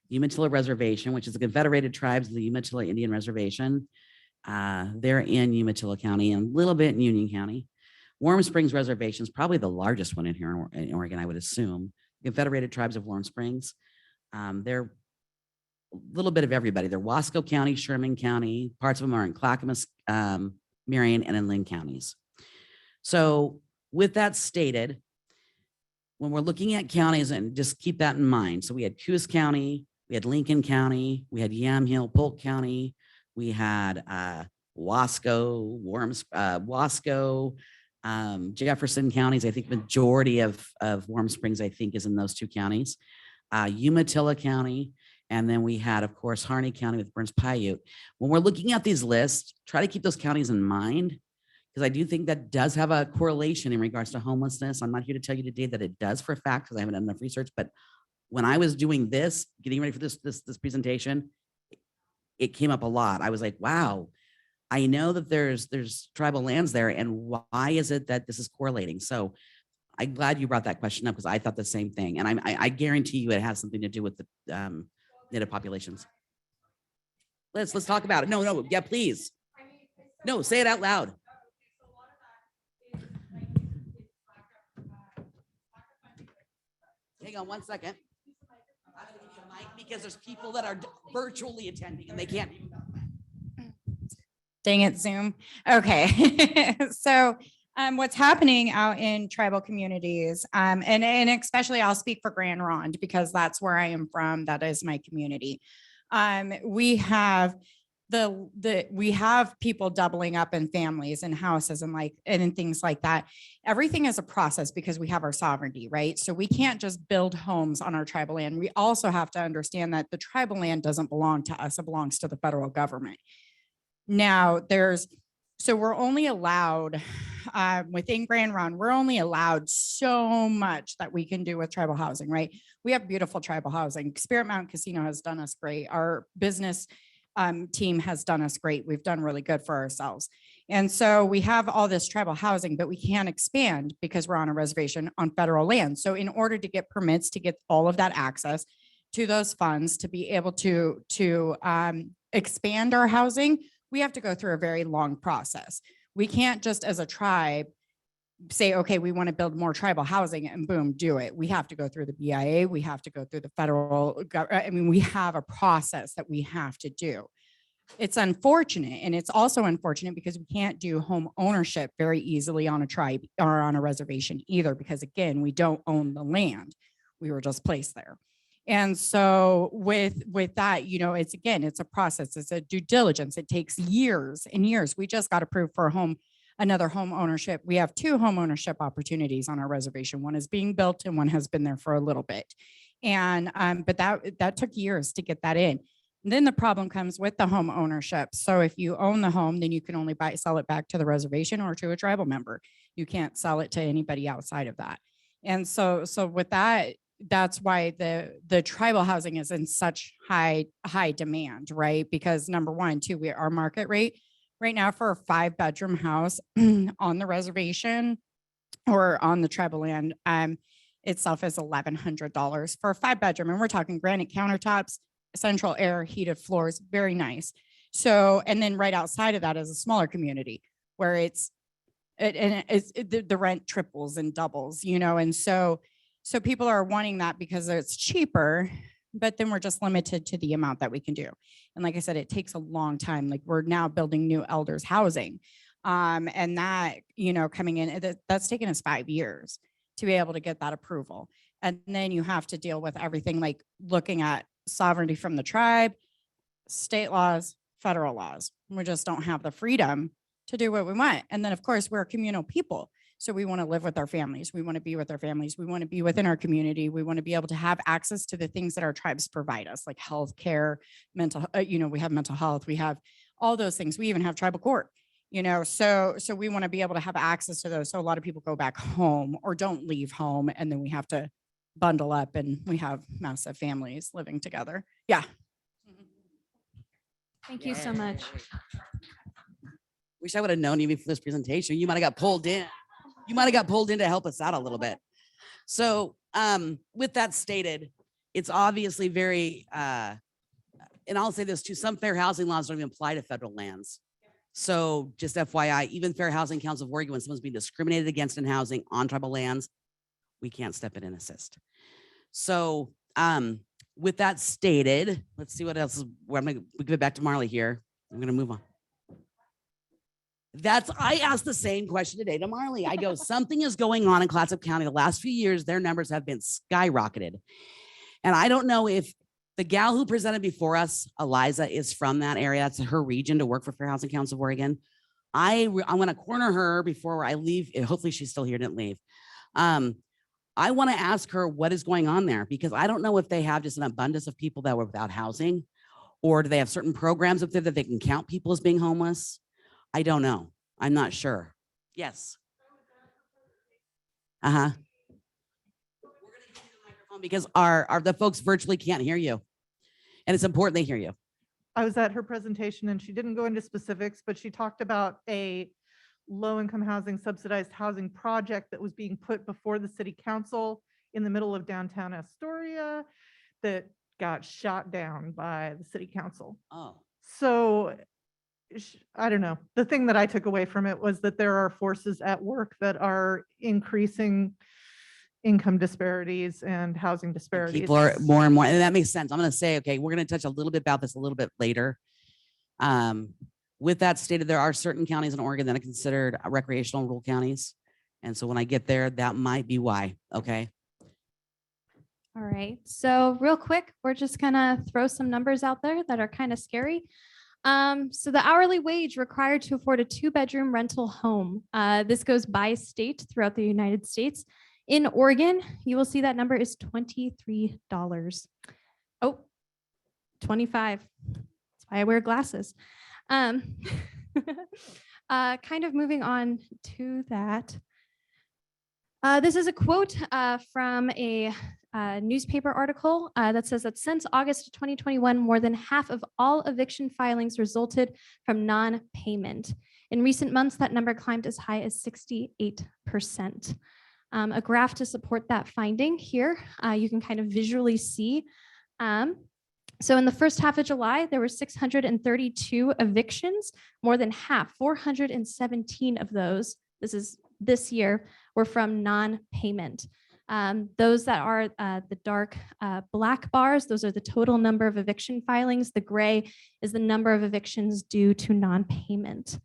Umatilla Reservation, which is the Confederated Tribes of the Umatilla Indian Reservation. They're in Umatilla County and a little bit in Union County. Warm Springs Reservation is probably the largest one in here in Oregon, I would assume. Confederated Tribes of Warm Springs. They're a little bit of everybody. They're Wasco County, Sherman County, parts of them are in Clackamas, Marion, and in Lynn counties. So with that stated, when we're looking at counties, and just keep that in mind. So we had Coos County, we had Lincoln County, we had Yamhill, Polk County, we had Wasco, Jefferson counties. I think majority of Warm Springs, I think, is in those 2 counties. Umatilla County, and then we had, of course, Harney County with Burns Paiute. When we're looking at these lists, try to keep those counties in mind, because I do think that does have a correlation in regards to homelessness. I'm not here to tell you today that it does for a fact, because I haven't done enough research, but when I was doing this, getting ready for this presentation, it came up a lot. I was like, wow, I know that there's tribal lands there, and why is it that this is correlating? So I'm glad you brought that question up, because I thought the same thing. And I guarantee you it has something to do with the Native populations. Let's talk about it. No, yeah, please. No, say it out loud. Hang on one second. I'm gonna give you a mic because there's people that are virtually attending and they can't. Dang it, Zoom. Okay. So what's happening out in tribal communities, and especially I'll speak for Grand Ronde because that's where I am from. That is my community. We have we have people doubling up in families and houses and things like that. Everything is a process because we have our sovereignty, right? So we can't just build homes on our tribal land. We also have to understand that the tribal land doesn't belong to us. It belongs to the federal government. Now so we're only allowed within Grand Ronde, we're only allowed so much that we can do with tribal housing, right? We have beautiful tribal housing. Spirit Mountain Casino has done us great. Our business team has done us great. We've done really good for ourselves. And so we have all this tribal housing, but we can't expand because we're on a reservation on federal land. So in order to get permits to get all of that access to those funds to be able to expand our housing, we have to go through a very long process. We can't just as a tribe say, okay, we want to build more tribal housing and boom, do it. We have to go through the BIA. We have to go through the federal government. I mean, we have a process that we have to do. It's unfortunate. And it's also unfortunate because we can't do home ownership very easily on a tribe or on a reservation either, because again, we don't own the land. We were just placed there. And so with that, it's a process. It's a due diligence. It takes years and years. We just got approved for another home ownership. We have 2 home ownership opportunities on our reservation. One is being built and one has been there for a little bit. And but that took years to get that in. And then the problem comes with the home ownership. So if you own the home, then you can only sell it back to the reservation or to a tribal member. You can't sell it to anybody outside of that. And so with that, that's why the tribal housing is in such high demand, right? Because number one, too, our market rate right now for a 5-bedroom house on the reservation or on the tribal land itself is $1,100 for a 5-bedroom. And we're talking granite countertops, central air, heated floors, very nice. So, and then right outside of that is a smaller community where the rent triples and doubles, and so people are wanting that because it's cheaper, but then we're just limited to the amount that we can do. And like I said, it takes a long time. Like we're now building new elders housing. And that, coming in, that's taken us 5 years to be able to get that approval. And then you have to deal with everything like looking at sovereignty from the tribe, state laws, federal laws. We just don't have the freedom to do what we want. And then of course we're a communal people. So we want to live with our families. We want to be with our families. We want to be within our community. We want to be able to have access to the things that our tribes provide us, like healthcare, mental, we have mental health. We have all those things. We even have tribal court, so we want to be able to have access to those. So a lot of people go back home or don't leave home. And then we have to bundle up and we have massive families living together. Yeah. Thank you so much. Wish I would have known you before this presentation. You might have got pulled in. You might have got pulled in to help us out a little bit. So with that stated, it's obviously very, and I'll say this too, some fair housing laws don't even apply to federal lands. So just FYI, even Fair Housing Council of Oregon, when someone's being discriminated against in housing on tribal lands, we can't step in and assist. So with that stated, let's see what else. I'm going to give it back to Marlee here. I'm going to move on. I asked the same question today to Marlee. I go, something is going on in Clatsop County. The last few years, their numbers have been skyrocketed. And I don't know if the gal who presented before us, Eliza, is from that area. That's her region to work for Fair Housing Council of Oregon. I want to corner her before I leave. Hopefully she's still here, didn't leave. I want to ask her what is going on there, because I don't know if they have just an abundance of people that were without housing, or do they have certain programs up there that they can count people as being homeless? I don't know. I'm not sure. Yes. We're going to give you the microphone because the folks virtually can't hear you. And it's important they hear you. I was at her presentation and she didn't go into specifics, but she talked about a low-income housing, subsidized housing project that was being put before the city council in the middle of downtown Astoria that got shot down by the city council. Oh. So I don't know. The thing that I took away from it was that there are forces at work that are increasing income disparities and housing disparities. People are more and more, and that makes sense. I'm going to say, okay, we're going to touch a little bit about this a little bit later. With that stated, there are certain counties in Oregon that are considered recreational rural counties. And so when I get there, that might be why. Okay. All right. So real quick, we're just gonna throw some numbers out there that are kind of scary. So the hourly wage required to afford a 2-bedroom rental home. This goes by state throughout the United States. In Oregon, you will see that number is $23. Oh, 25. That's why I wear glasses. Kind of moving on to that. This is a quote from a newspaper article that says that since August of 2021, more than half of all eviction filings resulted from non-payment. In recent months, that number climbed as high as 68%. A graph to support that finding here, you can kind of visually see. So in the first half of July, there were 632 evictions, more than half, 417 of those, this year, were from non-payment. Those that are the dark black bars, those are the total number of eviction filings. The gray is the number of evictions due to non-payment.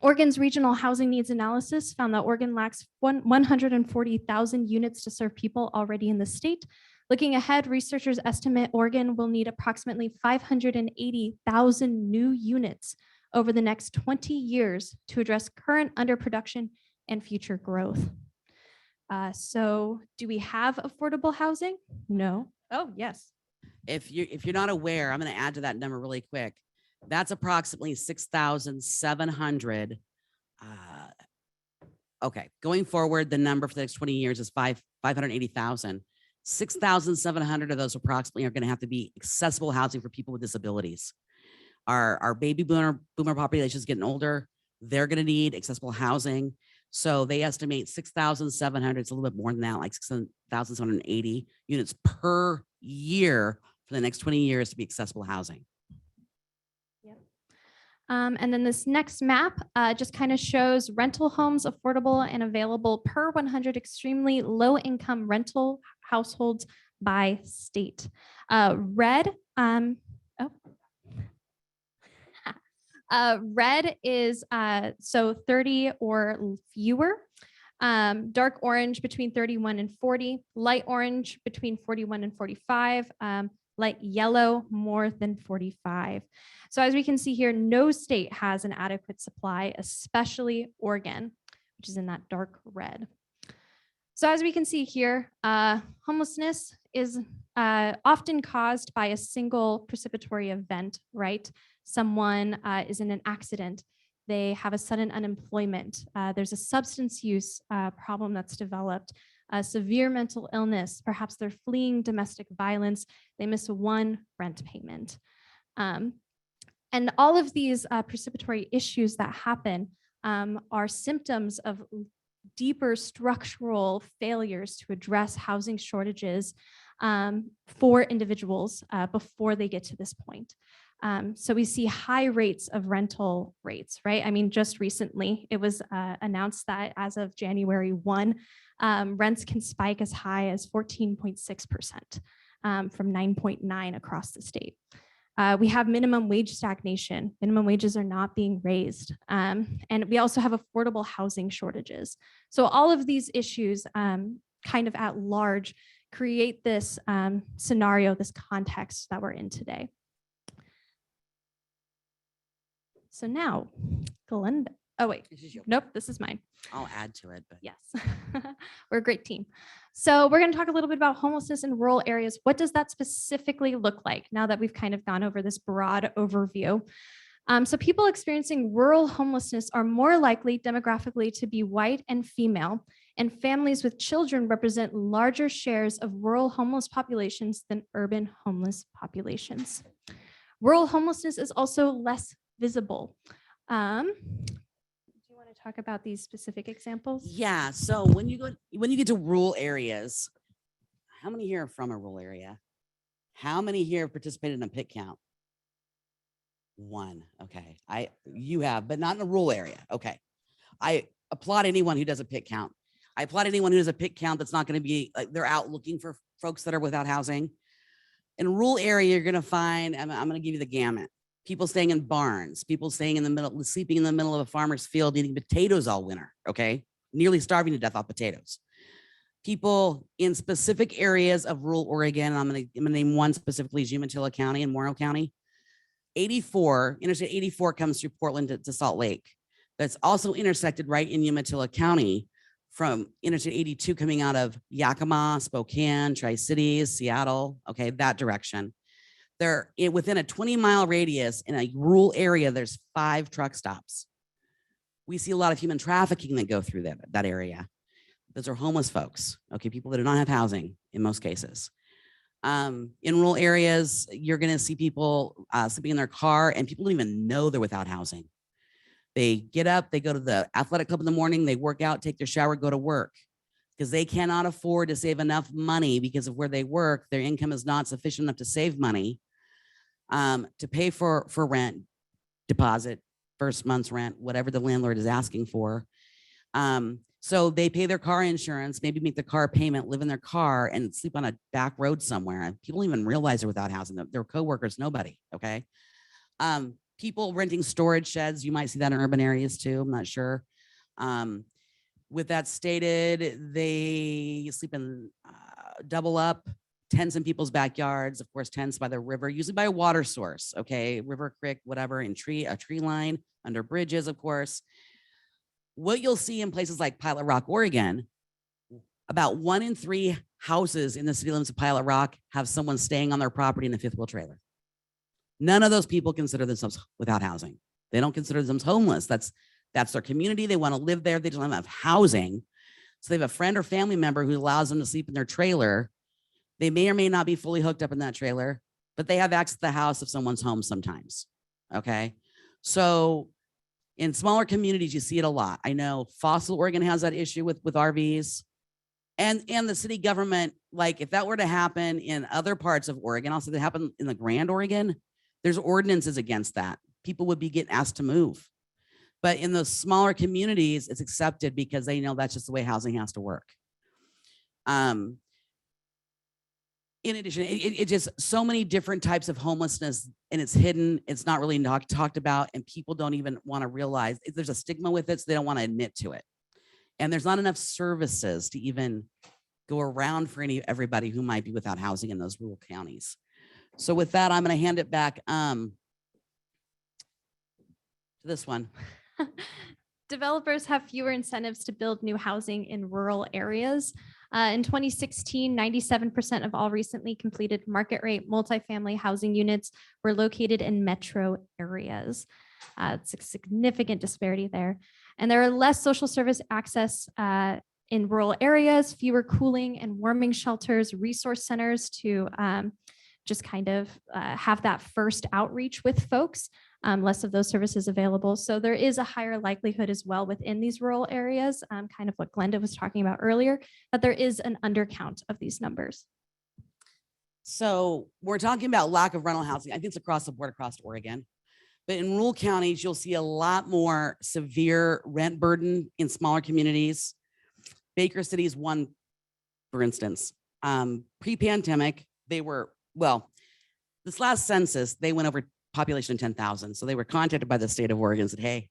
Oregon's regional housing needs analysis found that Oregon lacks 140,000 units to serve people already in the state. Looking ahead, researchers estimate Oregon will need approximately 580,000 new units over the next 20 years to address current underproduction and future growth. So do we have affordable housing? No. Oh, yes. If you're not aware, I'm going to add to that number really quick. That's approximately 6,700. Okay, going forward, the number for the next 20 years is 580,000. 6,700 of those approximately are going to have to be accessible housing for people with disabilities. Our baby boomer population is getting older. They're going to need accessible housing. So they estimate 6,700. It's a little bit more than that, like 6,780 units per year for the next 20 years to be accessible housing. Yep. And then this next map just kind of shows rental homes affordable and available per 100 extremely low income rental households by state. Red is so 30 or fewer. Dark orange between 31 and 40, light orange between 41 and 45, light yellow more than 45. So as we can see here, no state has an adequate supply, especially Oregon, which is in that dark red. So as we can see here, homelessness is often caused by a single precipitory event, right? Someone is in an accident, they have a sudden unemployment, there's a substance use problem that's developed, a severe mental illness, perhaps they're fleeing domestic violence, they miss one rent payment. And all of these precipitory issues that happen are symptoms of deeper structural failures to address housing shortages for individuals before they get to this point. So we see high rates of rental rates, right? I mean, just recently it was announced that as of January 1, rents can spike as high as 14.6% from 9.9 across the state. We have minimum wage stagnation. Minimum wages are not being raised. And we also have affordable housing shortages. So all of these issues kind of at large create this scenario, this context that we're in today. So now, Glenda. Oh, wait. Nope, this is mine. I'll add to it. But. Yes, we're a great team. So we're going to talk a little bit about homelessness in rural areas. What does that specifically look like now that we've kind of gone over this broad overview? So people experiencing rural homelessness are more likely demographically to be white and female, and families with children represent larger shares of rural homeless populations than urban homeless populations. Rural homelessness is also less visible. Do you want to talk about these specific examples? Yeah. So when you get to rural areas, how many here are from a rural area? How many here have participated in a pit count? One. Okay. You have, but not in a rural area. Okay. I applaud anyone who does a pit count. I applaud anyone who does a pit count that's not going to be like they're out looking for folks that are without housing. In a rural area, you're going to find, I'm going to give you the gamut. People staying in barns, people staying in the middle, sleeping in the middle of a farmer's field, eating potatoes all winter. Okay. Nearly starving to death off potatoes. People in specific areas of rural Oregon. I'm going to name one specifically, Umatilla County and Moyer County. Interstate 84 comes through Portland to Salt Lake. That's also intersected right in Umatilla County from Interstate 82 coming out of Yakima, Spokane, Tri-Cities, Seattle, okay, that direction. They're within a 20-mile radius in a rural area, there's 5 truck stops. We see a lot of human trafficking that go through that area. Those are homeless folks, okay, people that do not have housing in most cases. In rural areas, you're going to see people sleeping in their car and people don't even know they're without housing. They get up, they go to the athletic club in the morning, they work out, take their shower, go to work because they cannot afford to save enough money because of where they work. Their income is not sufficient enough to save money to pay for rent, deposit, first month's rent, whatever the landlord is asking for. So they pay their car insurance, maybe make the car payment, live in their car and sleep on a back road somewhere. And people don't even realize they're without housing. Their coworkers, nobody. Okay. People renting storage sheds. You might see that in urban areas too. I'm not sure. With that stated, they sleep in double up tents in people's backyards. Of course, tents by the river, usually by a water source. Okay. River, creek, whatever, in a tree line, under bridges, of course. What you'll see in places like Pilot Rock, Oregon, about 1 in 3 houses in the city limits of Pilot Rock have someone staying on their property in a 5th wheel trailer. None of those people consider themselves without housing. They don't consider themselves homeless. That's their community. They want to live there. They don't have housing. So they have a friend or family member who allows them to sleep in their trailer. They may or may not be fully hooked up in that trailer, but they have access to the house if someone's home sometimes. Okay. So in smaller communities, you see it a lot. I know Fossil, Oregon has that issue with RVs and the city government. Like if that were to happen in other parts of Oregon, also that happened in the Grand Oregon, there's ordinances against that. People would be getting asked to move. But in those smaller communities, it's accepted because they know that's just the way housing has to work. In addition, it just so many different types of homelessness and it's hidden. It's not really talked about and people don't even want to realize there's a stigma with it. So they don't want to admit to it. And there's not enough services to even go around for everybody who might be without housing in those rural counties. So with that, I'm going to hand it back to this one. Developers have fewer incentives to build new housing in rural areas. In 2016, 97% of all recently completed market rate multifamily housing units were located in metro areas. It's a significant disparity there. And there are less social service access in rural areas, fewer cooling and warming shelters, resource centers to just kind of have that first outreach with folks. Less of those services available. So there is a higher likelihood as well within these rural areas, kind of what Glenda was talking about earlier, that there is an undercount of these numbers. So we're talking about lack of rental housing. I think it's across the board, across Oregon. But in rural counties, you'll see a lot more severe rent burden in smaller communities. Baker City is one, for instance. Pre-pandemic, they were, well, this last census, they went over population of 10,000. So they were contacted by the state of Oregon and said, hey,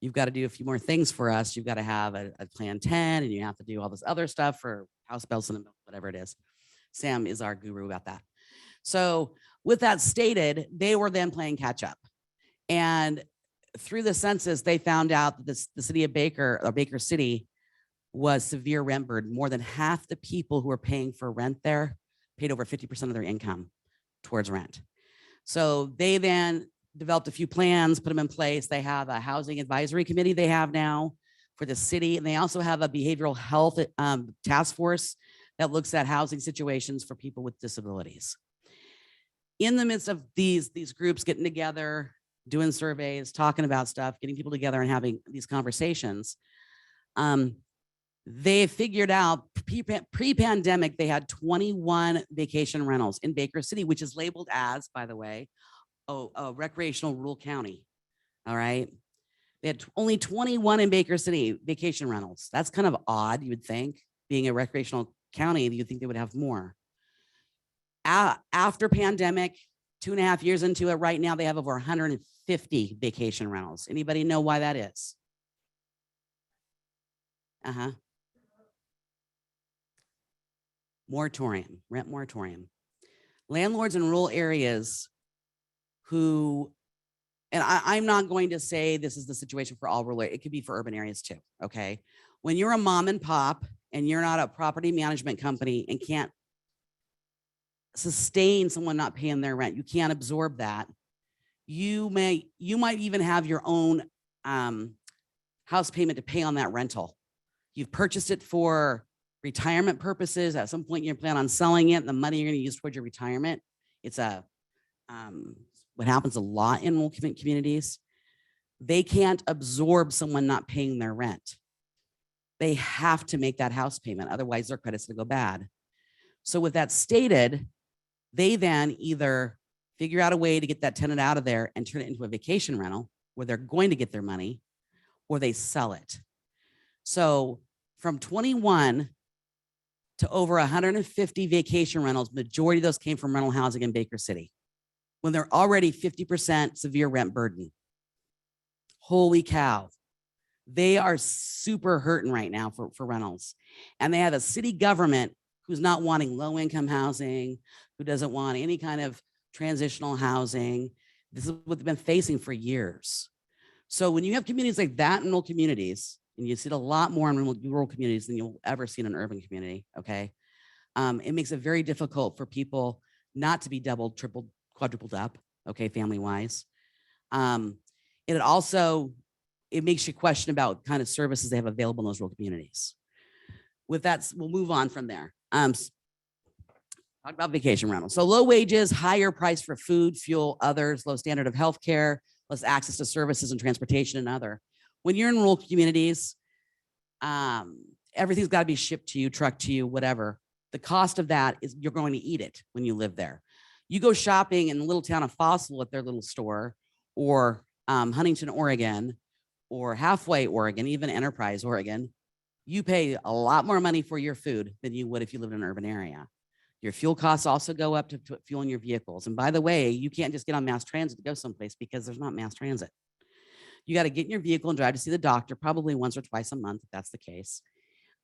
you've got to do a few more things for us. You've got to have a plan 10 and you have to do all this other stuff for house bells and whatever it is. Sam is our guru about that. So with that stated, they were then playing catch up. And through the census, they found out that the city of Baker, or Baker City, was severe rent burden. More than half the people who were paying for rent there paid over 50% of their income towards rent. So they then developed a few plans, put them in place. They have a housing advisory committee they have now for the city. And they also have a behavioral health task force that looks at housing situations for people with disabilities. In the midst of these groups getting together, doing surveys, talking about stuff, getting people together and having these conversations, they figured out pre-pandemic, they had 21 vacation rentals in Baker City, which is labeled as, by the way, a recreational rural county. All right. They had only 21 in Baker City vacation rentals. That's kind of odd, you would think. Being a recreational county, you'd think they would have more. After pandemic, 2.5 years into it, right now they have over 150 vacation rentals. Anybody know why that is? Moratorium, rent moratorium. Landlords in rural areas who, and I'm not going to say this is the situation for all rural, it could be for urban areas too, okay? When you're a mom and pop and you're not a property management company and can't sustain someone not paying their rent, you can't absorb that. You might even have your own house payment to pay on that rental. You've purchased it for retirement purposes. At some point you plan on selling it, the money you're going to use towards your retirement. It's what happens a lot in rural communities. They can't absorb someone not paying their rent. They have to make that house payment. Otherwise their credit's going to go bad. So with that stated, they then either figure out a way to get that tenant out of there and turn it into a vacation rental where they're going to get their money, or they sell it. So from 21 to over 150 vacation rentals, majority of those came from rental housing in Baker City when they're already 50% severe rent burden. Holy cow. They are super hurting right now for rentals. And they have a city government who's not wanting low income housing, who doesn't want any kind of transitional housing. This is what they've been facing for years. So when you have communities like that in rural communities, and you see it a lot more in rural communities than you'll ever see in an urban community, okay? It makes it very difficult for people not to be doubled, tripled, quadrupled up, okay, family-wise. It also, it makes you question about kind of services they have available in those rural communities. With that, we'll move on from there. Talk about vacation rentals. So low wages, higher price for food, fuel, others, low standard of healthcare, less access to services and transportation and other. When you're in rural communities, everything's got to be shipped to you, trucked to you, whatever. The cost of that is you're going to eat it when you live there. You go shopping in the little town of Fossil at their little store, or Huntington, Oregon, or Halfway, Oregon, even Enterprise, Oregon, you pay a lot more money for your food than you would if you lived in an urban area. Your fuel costs also go up to fueling your vehicles. And by the way, you can't just get on mass transit to go someplace because there's not mass transit. You got to get in your vehicle and drive to see the doctor, probably once or twice a month, if that's the case.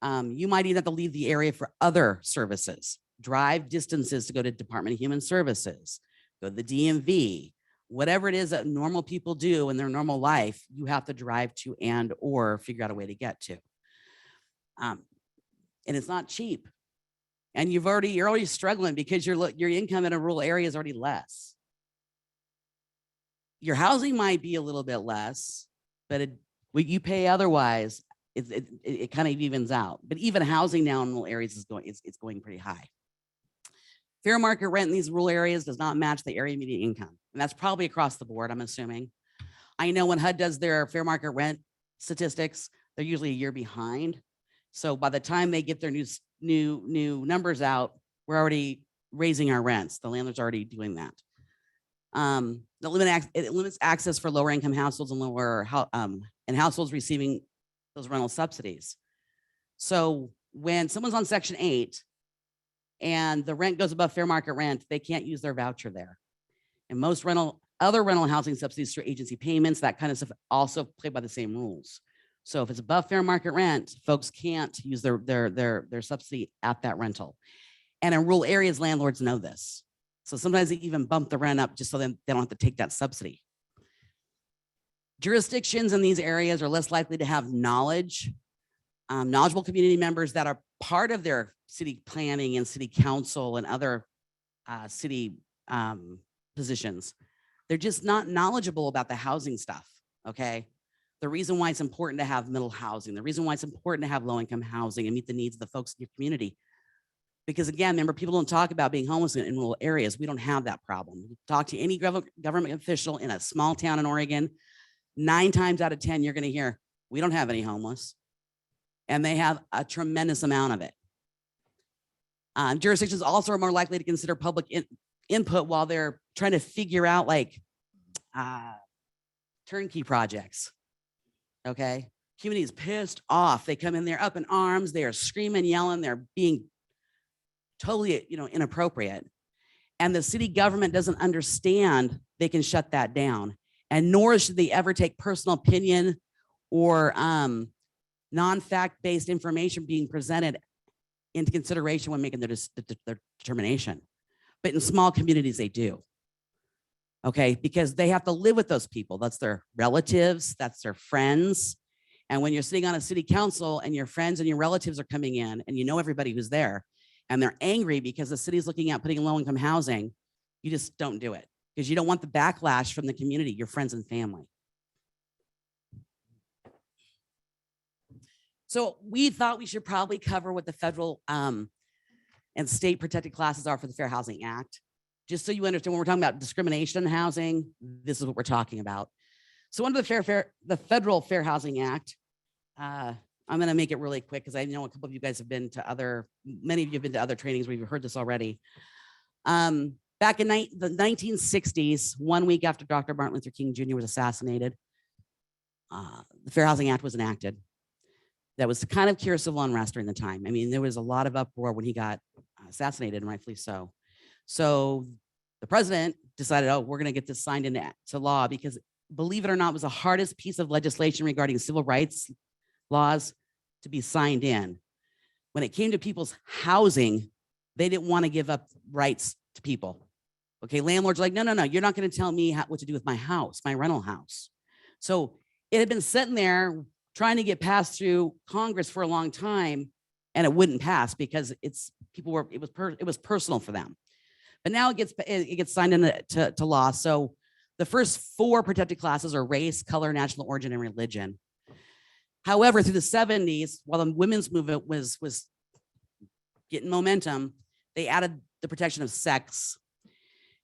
You might even have to leave the area for other services, drive distances to go to Department of Human Services, go to the DMV, whatever it is that normal people do in their normal life, you have to drive to and or figure out a way to get to. And it's not cheap. And you're already struggling because your income in a rural area is already less. Your housing might be a little bit less, but what you pay otherwise, it kind of evens out. But even housing now in rural areas is going pretty high. Fair market rent in these rural areas does not match the area median income. And that's probably across the board, I'm assuming. I know when HUD does their fair market rent statistics, they're usually a year behind. So by the time they get their new numbers out, we're already raising our rents. The landlord's already doing that. It limits access for lower income households and households receiving those rental subsidies. So when someone's on Section 8 and the rent goes above fair market rent, they can't use their voucher there. And most other rental housing subsidies through agency payments, that kind of stuff, also play by the same rules. So if it's above fair market rent, folks can't use their subsidy at that rental. And in rural areas, landlords know this. So sometimes they even bump the rent up just so they don't have to take that subsidy. Jurisdictions in these areas are less likely to have knowledgeable community members that are part of their city planning and city council and other city positions. They're just not knowledgeable about the housing stuff, okay? The reason why it's important to have middle housing, the reason why it's important to have low-income housing and meet the needs of the folks in your community. Because again, remember, people don't talk about being homeless in rural areas. We don't have that problem. Talk to any government official in a small town in Oregon, 9 times out of 10, you're gonna hear, we don't have any homeless. And they have a tremendous amount of it. Jurisdictions also are more likely to consider public input while they're trying to figure out like turnkey projects. Okay. Community is pissed off. They come in there up in arms. They are screaming, yelling. They're being totally, inappropriate. And the city government doesn't understand they can shut that down. And nor should they ever take personal opinion or non-fact based information being presented into consideration when making their determination. But in small communities, they do. Okay, because they have to live with those people. That's their relatives, that's their friends. And when you're sitting on a city council and your friends and your relatives are coming in and you know everybody who's there and they're angry because the city's looking at putting low-income housing, you just don't do it because you don't want the backlash from the community, your friends and family. So we thought we should probably cover what the federal and state protected classes are for the Fair Housing Act. Just so you understand, when we're talking about discrimination in housing, this is what we're talking about. So under the Federal Fair Housing Act, I'm going to make it really quick because I know a couple of you guys have been to many of you have been to other trainings where you've heard this already. Back in the 1960s, 1 week after Dr. Martin Luther King Jr. was assassinated, the Fair Housing Act was enacted. That was to kind of cure civil unrest during the time. I mean, there was a lot of uproar when he got assassinated, and rightfully so. So the president decided, oh, we're going to get this signed into law because, believe it or not, it was the hardest piece of legislation regarding civil rights laws to be signed in. When it came to people's housing, they didn't want to give up rights to people. Okay, landlords are like, no, you're not going to tell me what to do with my house, my rental house. So it had been sitting there trying to get passed through Congress for a long time, and it wouldn't pass because it was personal for them. But now it gets signed into law. So the first 4 protected classes are race, color, national origin, and religion. However, through the 70s, while the women's movement was getting momentum, they added the protection of sex.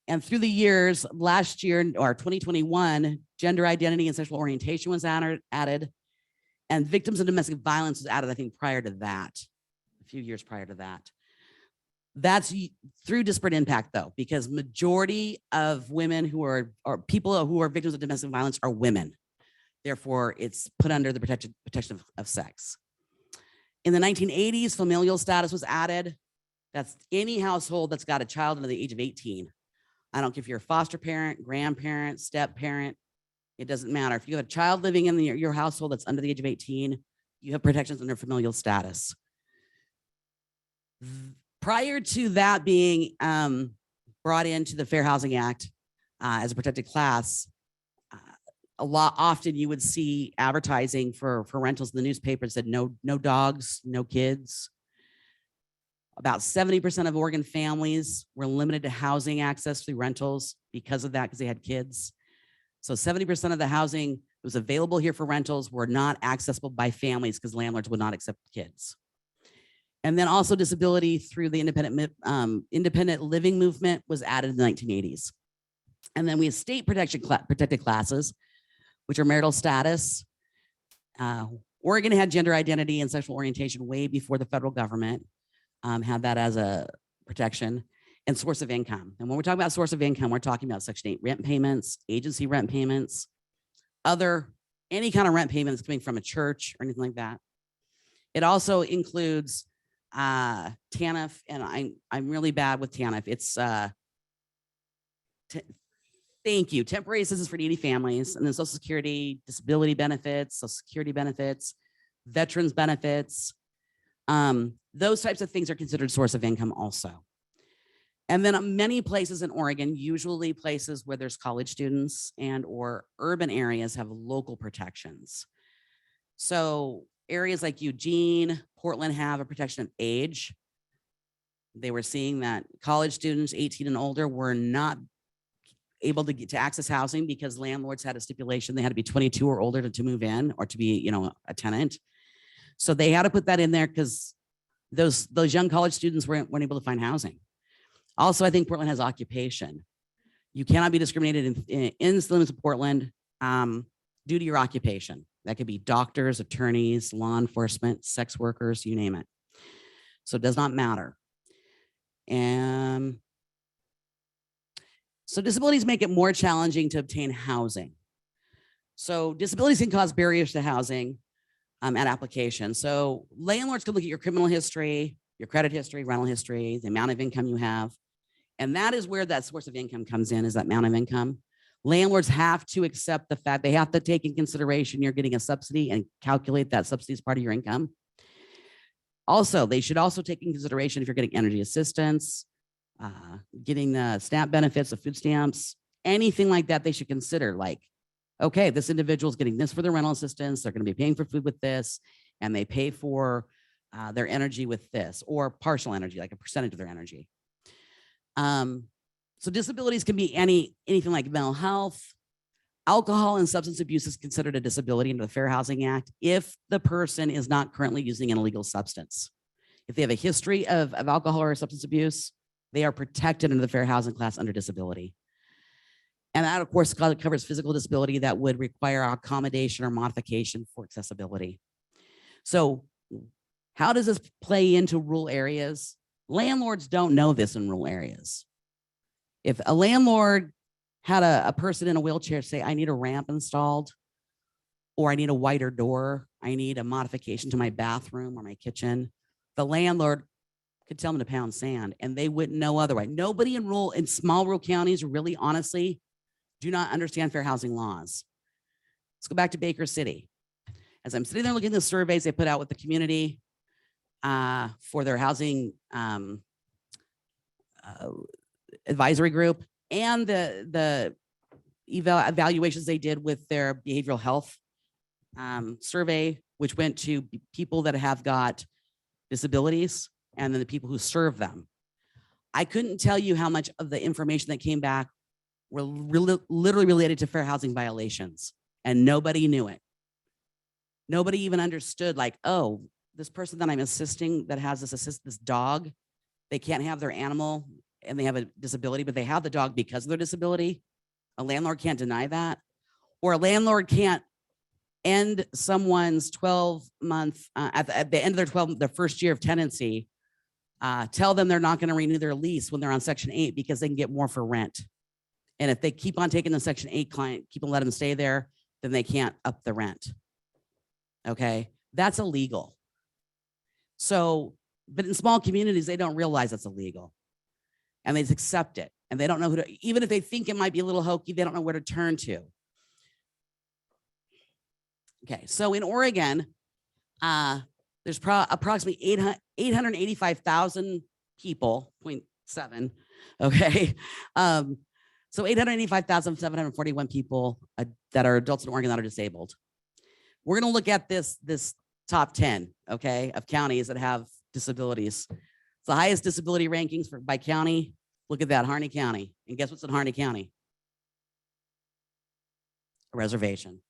And through the years, last year or 2021, gender identity and sexual orientation was added, and victims of domestic violence was added, I think, prior to that, a few years prior to that. That's through disparate impact, though, because majority of women or people who are victims of domestic violence are women. Therefore, it's put under the protection of sex. In the 1980s, familial status was added. That's any household that's got a child under the age of 18. I don't care if you're a foster parent, grandparent, step parent. It doesn't matter. If you have a child living in your household that's under the age of 18, you have protections under familial status. Prior to that being brought into the Fair Housing Act as a protected class, often you would see advertising for rentals in the newspaper that said no dogs, no kids. About 70% of Oregon families were limited to housing access through rentals because of that, because they had kids. So 70% of the housing that was available here for rentals were not accessible by families because landlords would not accept kids. And then also disability through the independent living movement was added in the 1980s. And then we have state protected classes, which are marital status. Oregon had gender identity and sexual orientation way before the federal government had that as a protection, and source of income. And when we're talking about source of income, we're talking about Section 8 rent payments, agency rent payments, any kind of rent payments coming from a church or anything like that. It also includes TANF, and I'm really bad with TANF. It's thank you. Temporary assistance for needy families, and then Social Security, disability benefits, Social Security benefits, veterans benefits. Those types of things are considered source of income also. And then many places in Oregon, usually places where there's college students and or urban areas, have local protections. So areas like Eugene, Portland have a protection of age. They were seeing that college students 18 and older were not able to get to access housing because landlords had a stipulation they had to be 22 or older to move in or to be, a tenant. So they had to put that in there because those young college students weren't able to find housing. Also, I think Portland has occupation. You cannot be discriminated in the limits of Portland due to your occupation. That could be doctors, attorneys, law enforcement, sex workers, you name it. So it does not matter. And So disabilities make it more challenging to obtain housing. So disabilities can cause barriers to housing at application. So landlords can look at your criminal history, your credit history, rental history, the amount of income you have. And that is where that source of income comes in, is that amount of income. Landlords have to accept the fact, they have to take in consideration you're getting a subsidy and calculate that subsidy as part of your income. Also, they should also take in consideration if you're getting energy assistance, getting the SNAP benefits, the food stamps, anything like that, they should consider, like, okay, this individual is getting this for their rental assistance, they're going to be paying for food with this, and they pay for their energy with this, or partial energy, like a percentage of their energy. So disabilities can be anything like mental health. Alcohol and substance abuse is considered a disability under the Fair Housing Act if the person is not currently using an illegal substance. If they have a history of alcohol or substance abuse, they are protected under the Fair Housing class under disability. And that, of course, covers physical disability that would require accommodation or modification for accessibility. So how does this play into rural areas? Landlords don't know this in rural areas. If a landlord had a person in a wheelchair say, I need a ramp installed, or I need a wider door, I need a modification to my bathroom or my kitchen, the landlord could tell them to pound sand and they wouldn't know otherwise. Nobody in small rural counties really honestly do not understand fair housing laws. Let's go back to Baker City. As I'm sitting there looking at the surveys they put out with the community for their housing advisory group, and the evaluations they did with their behavioral health survey, which went to people that have got disabilities and then the people who serve them. I couldn't tell you how much of the information that came back were literally related to fair housing violations, and nobody knew it. Nobody even understood, like, oh, this person that I'm assisting that has this dog, they can't have their animal and they have a disability, but they have the dog because of their disability. A landlord can't deny that. Or a landlord can't end someone's 12-month, at the end of their first year of tenancy, tell them they're not going to renew their lease when they're on Section 8 because they can get more for rent. And if they keep on taking the Section 8 client, keep on letting them stay there, then they can't up the rent. Okay, that's illegal. So, but in small communities, they don't realize that's illegal. And they just accept it. And they don't know who to, even if they think it might be a little hokey, they don't know where to turn to. Okay, so in Oregon, there's approximately 885,000 people, 0.7, okay? So 885,741 people that are adults in Oregon that are disabled. We're gonna look at this top 10, okay, of counties that have disabilities. It's the highest disability rankings by county. Look at that, Harney County. And guess what's in Harney County? A reservation.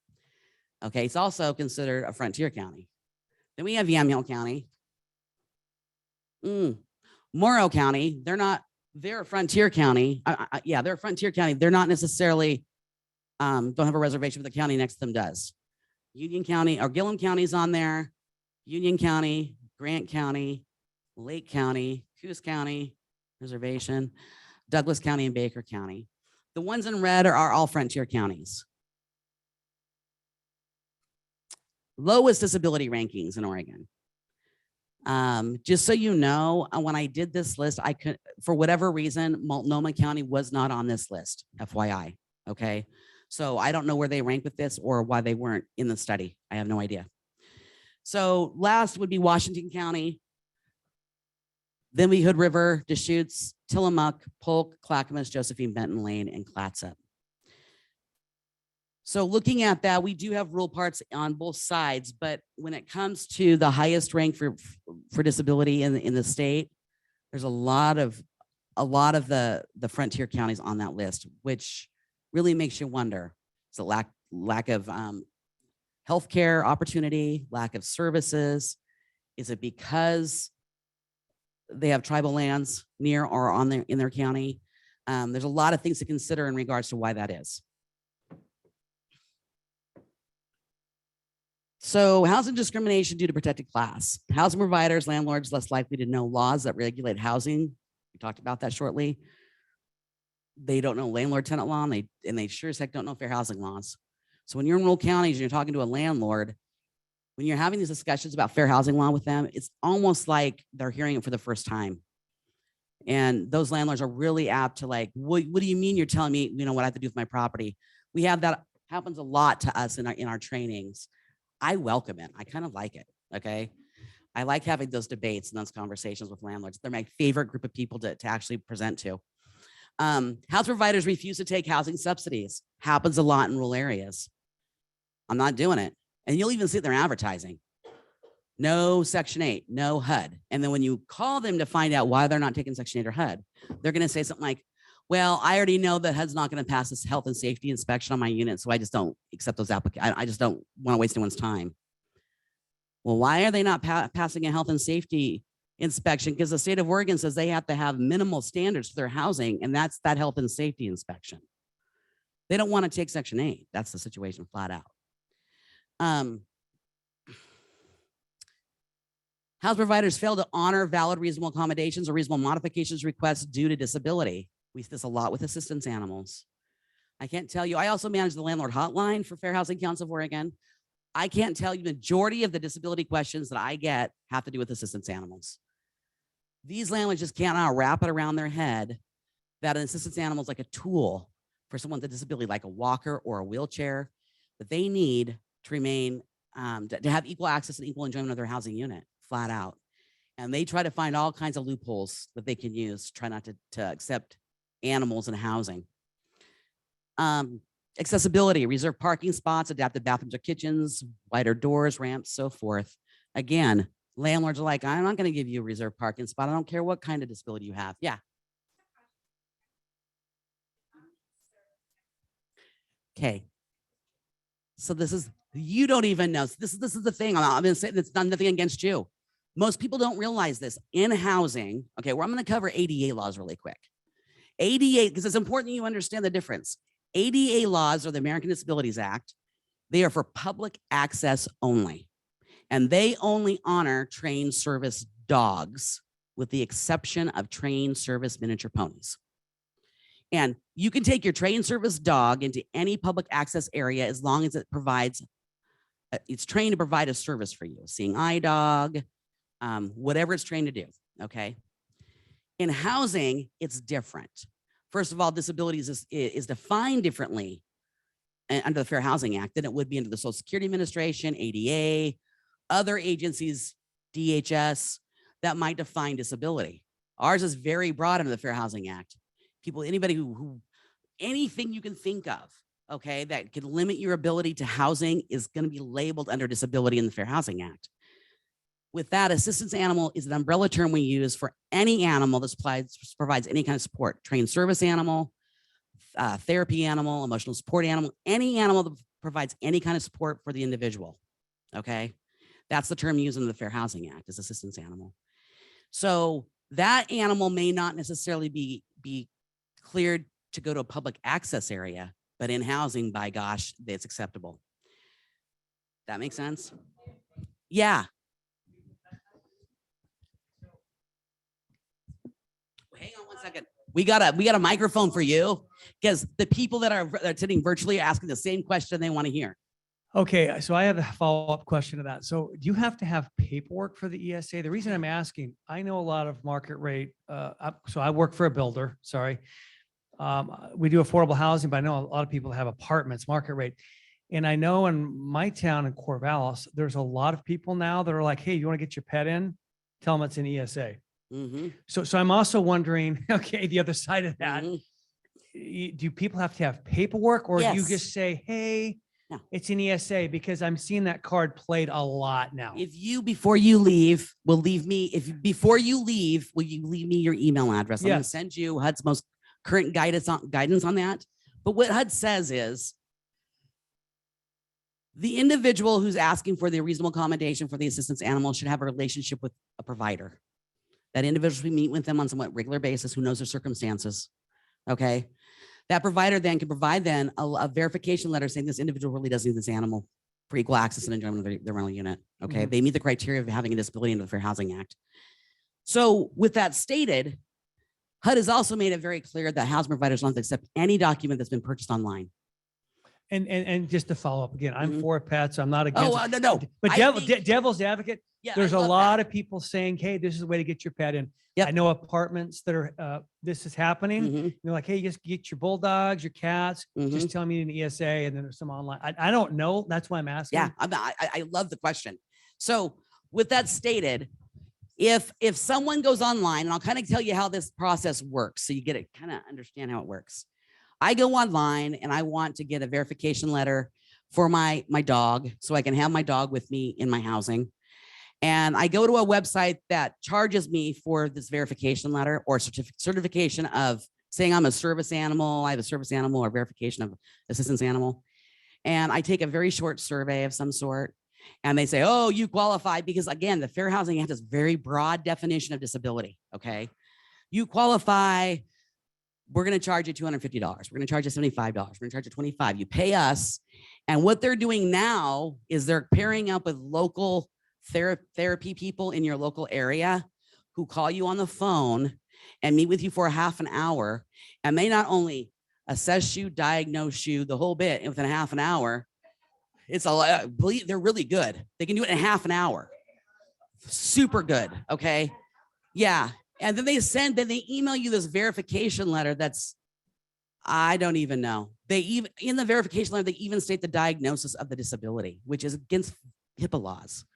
Okay, it's also considered a frontier county. Then we have Yamhill County. Morrow County, they're a frontier county. Yeah, they're a frontier county. They're not necessarily, don't have a reservation, but the county next to them does. Union County, or Gillum County's on there. Union County, Grant County, Lake County, Coos County, reservation, Douglas County, and Baker County. The ones in red are all frontier counties. Lowest disability rankings in Oregon. Just so you know, when I did this list, I could, for whatever reason, Multnomah County was not on this list, FYI, okay? So I don't know where they rank with this or why they weren't in the study. I have no idea. So last would be Washington County. Then we Hood River, Deschutes, Tillamook, Polk, Clackamas, Josephine, Benton, Lane, and Clatsop. So looking at that, we do have rural parts on both sides, but when it comes to the highest rank for disability in the state, there's a lot of the frontier counties on that list, which really makes you wonder. It's a lack of healthcare opportunity, lack of services. Is it because they have tribal lands near or in their county? There's a lot of things to consider in regards to why that is. So housing discrimination due to protected class. Housing providers, landlords less likely to know laws that regulate housing. We talked about that shortly. they don't know landlord tenant law, and they sure as heck don't know fair housing laws. So when you're in rural counties and you're talking to a landlord, when you're having these discussions about fair housing law with them, it's almost like they're hearing it for the first time. And those landlords are really apt to like, what do you mean you're telling me, what I have to do with my property? We have that happens a lot to us in our trainings. I welcome it. I kind of like it. Okay. I like having those debates and those conversations with landlords. They're my favorite group of people to actually present to. House providers refuse to take housing subsidies. Happens a lot in rural areas. I'm not doing it. And you'll even see it in their advertising. No Section 8, no HUD. And then when you call them to find out why they're not taking Section 8 or HUD, they're going to say something like, well, I already know that HUD's not going to pass this health and safety inspection on my unit, so I just don't accept those applications. I just don't want to waste anyone's time. Well, why are they not passing a health and safety inspection? Because the state of Oregon says they have to have minimal standards for their housing, and that's that health and safety inspection. They don't want to take Section 8. That's the situation flat out. House providers fail to honor valid reasonable accommodations or reasonable modifications requests due to disability. We see this a lot with assistance animals. I can't tell you, I also manage the landlord hotline for Fair Housing Council of Oregon. I can't tell you the majority of the disability questions that I get have to do with assistance animals. These landlords just can't wrap it around their head that an assistance animal is like a tool for someone with a disability, like a walker or a wheelchair, that they need to remain, to have equal access and equal enjoyment of their housing unit, flat out. And they try to find all kinds of loopholes that they can use, try not to accept animals in housing. Accessibility, reserved parking spots, adapted bathrooms or kitchens, wider doors, ramps, so forth. Again, landlords are like, I'm not going to give you a reserved parking spot. I don't care what kind of disability you have. Yeah. Okay. So this is, you don't even know. This is the thing. I'm going to say it's nothing against you. Most people don't realize this in housing. Okay, well, I'm going to cover ADA laws really quick. ADA, because it's important you understand the difference. ADA laws, or the American Disabilities Act, they are for public access only. And they only honor trained service dogs, with the exception of trained service miniature ponies. And you can take your trained service dog into any public access area as long as it provides, it's trained to provide a service for you, seeing eye dog, whatever it's trained to do, okay? In housing, it's different. First of all, disabilities is defined differently under the Fair Housing Act than it would be under the Social Security Administration, ADA, other agencies, DHS, that might define disability. Ours is very broad under the Fair Housing Act. People, anybody who anything you can think of, okay, that could limit your ability to housing is going to be labeled under disability in the Fair Housing Act. With that, assistance animal is an umbrella term we use for any animal that provides any kind of support. Trained service animal, therapy animal, emotional support animal, any animal that provides any kind of support for the individual, okay? That's the term used in the Fair Housing Act, is assistance animal. So that animal may not necessarily be cleared to go to a public access area, but in housing, by gosh, it's acceptable. That makes sense? Yeah. Hang on one second. We got a microphone for you, because the people that are sitting virtually are asking the same question they want to hear. Okay, so I have a follow-up question to that. So do you have to have paperwork for the ESA? The reason I'm asking, I know a lot of market rate. So I work for a builder, sorry. We do affordable housing, but I know a lot of people have apartments, market rate. And I know in my town in Corvallis, there's a lot of people now that are like, hey, you want to get your pet in? Tell them it's an ESA. Mm-hmm. So I'm also wondering, okay, the other side of that, do people have to have paperwork, or do you just say, hey, no, it's an ESA? Because I'm seeing that card played a lot now. If you, before you leave, will leave me, before you leave, will you leave me your email address? I'm going to send you HUD's most current guidance on that. But what HUD says is, the individual who's asking for the reasonable accommodation for the assistance animal should have a relationship with a provider. That individual, we meet with them on somewhat regular basis, who knows their circumstances, okay? That provider then can provide a verification letter saying this individual really does need this animal for equal access and enjoyment of their rental unit, okay? Mm-hmm. They meet the criteria of having a disability under the Fair Housing Act. So with that stated, HUD has also made it very clear that housing providers don't have to accept any document that's been purchased online. And just to follow up again, I'm Mhm. for pets. I'm not against. Oh, no. But I devil, think- devil's advocate, Yeah, there's I a love lot that. of people saying, hey, this is the way to get your pet in. Yep. I know apartments that are, this is happening. Mhm, They're like, hey, just get your bulldogs, your cats, mhm. just tell me an ESA, and then there's some online. I don't know. That's why I'm asking. Yeah, I love the question. So with that stated, if someone goes online, and I'll kind of tell you how this process works, so you get it, kind of understand how it works. I go online and I want to get a verification letter for my dog, so I can have my dog with me in my housing. And I go to a website that charges me for this verification letter or certification of saying I'm a service animal, I have a service animal, or verification of assistance animal. And I take a very short survey of some sort. And they say, oh, you qualify, because again, the Fair Housing Act has very broad definition of disability. Okay. You qualify. We're going to charge you $250. We're going to charge you $75. We're going to charge you $25. You pay us. And what they're doing now is they're pairing up with local therapy people in your local area who call you on the phone and meet with you for a half an hour. And they not only assess you, diagnose you, the whole bit within a half an hour. It's a lot. They're really good. They can do it in half an hour. Super good. Okay. Yeah. And then they email you this verification letter that's, I don't even know. They even, in the verification letter, they even state the diagnosis of the disability, which is against HIPAA laws.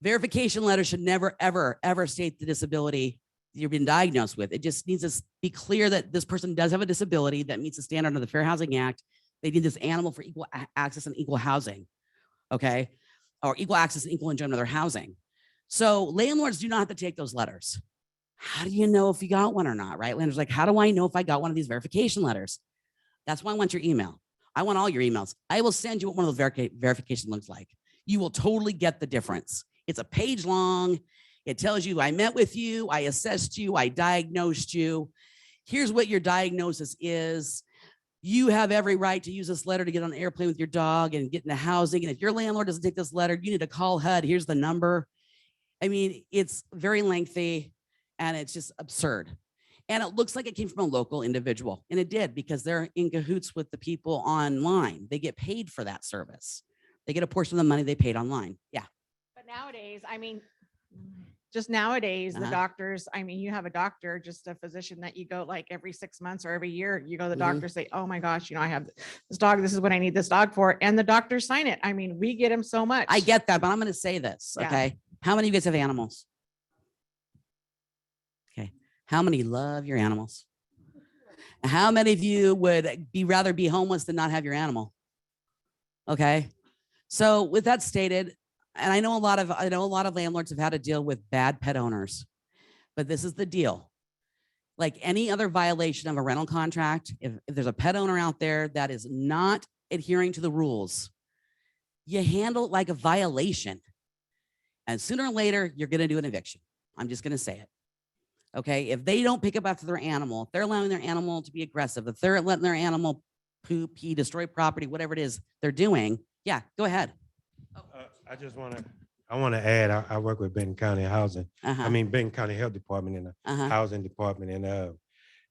Verification letter should never, ever, ever state the disability you've been diagnosed with. It just needs to be clear that this person does have a disability that meets the standard of the Fair Housing Act. They need this animal for equal access and equal housing, okay? Or equal access and equal enjoyment of their housing. So landlords do not have to take those letters. How do you know if you got one or not, right? Landlords like, how do I know if I got one of these verification letters? That's why I want your email. I want all your emails. I will send you what one of those verification looks like. You will totally get the difference. It's a page long. It tells you, I met with you, I assessed you, I diagnosed you. Here's what your diagnosis is. You have every right to use this letter to get on an airplane with your dog and get into housing. And if your landlord doesn't take this letter, you need to call HUD. Here's the number. I mean, it's very lengthy and it's just absurd. And it looks like it came from a local individual. And it did, because they're in cahoots with the people online. They get paid for that service. They get a portion of the money they paid online. Yeah. But nowadays, I mean, just nowadays, the Uh-huh. doctors, I mean, you have a doctor, just a physician that you go like every 6 months or every year, you go to the Mhm. doctor, say, oh my gosh, you know, I have this dog, this is what I need this dog for. And the doctors sign it. I mean, we get them so much. I get that, but I'm going to say this. Yeah. Okay. How many of you guys have animals? Okay. How many love your animals? How many of you would rather be homeless than not have your animal? Okay. So with that stated, and I know a lot of landlords have had to deal with bad pet owners, but this is the deal. Like any other violation of a rental contract, if there's a pet owner out there that is not adhering to the rules, you handle it like a violation. And sooner or later, you're going to do an eviction. I'm just going to say it. Okay. If they don't pick up after their animal, if they're allowing their animal to be aggressive, if they're letting their animal poop, pee, destroy property, whatever it is they're doing, yeah, go ahead. I want to add, I work with Benton County Housing. Uh-huh. I mean, Benton County Health Department and the Uh-huh. Housing Department.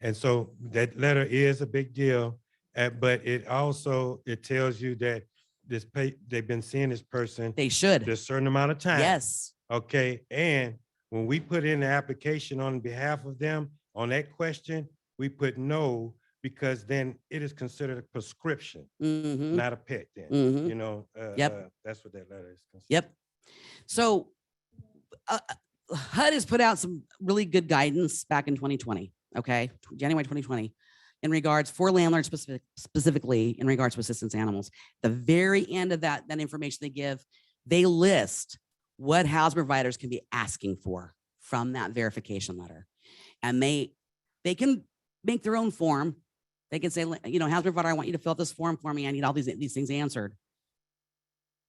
And so that letter is a big deal, but it tells you that they've been seeing this person They should. this certain amount of time. Yes. Okay. And when we put in the application on behalf of them on that question, we put no, because then it is considered a prescription, Mhm. not a pet then, Mhm. you know? Yep. That's what that letter is. Considered. Yep. So HUD has put out some really good guidance back in 2020. Okay. January 2020 in regards for landlords specifically in regards to assistance animals. The very end of that information they give, they list what housing providers can be asking for from that verification letter. And they can make their own form. They can say, you know, housing provider, I want you to fill out this form for me. I need all these things answered.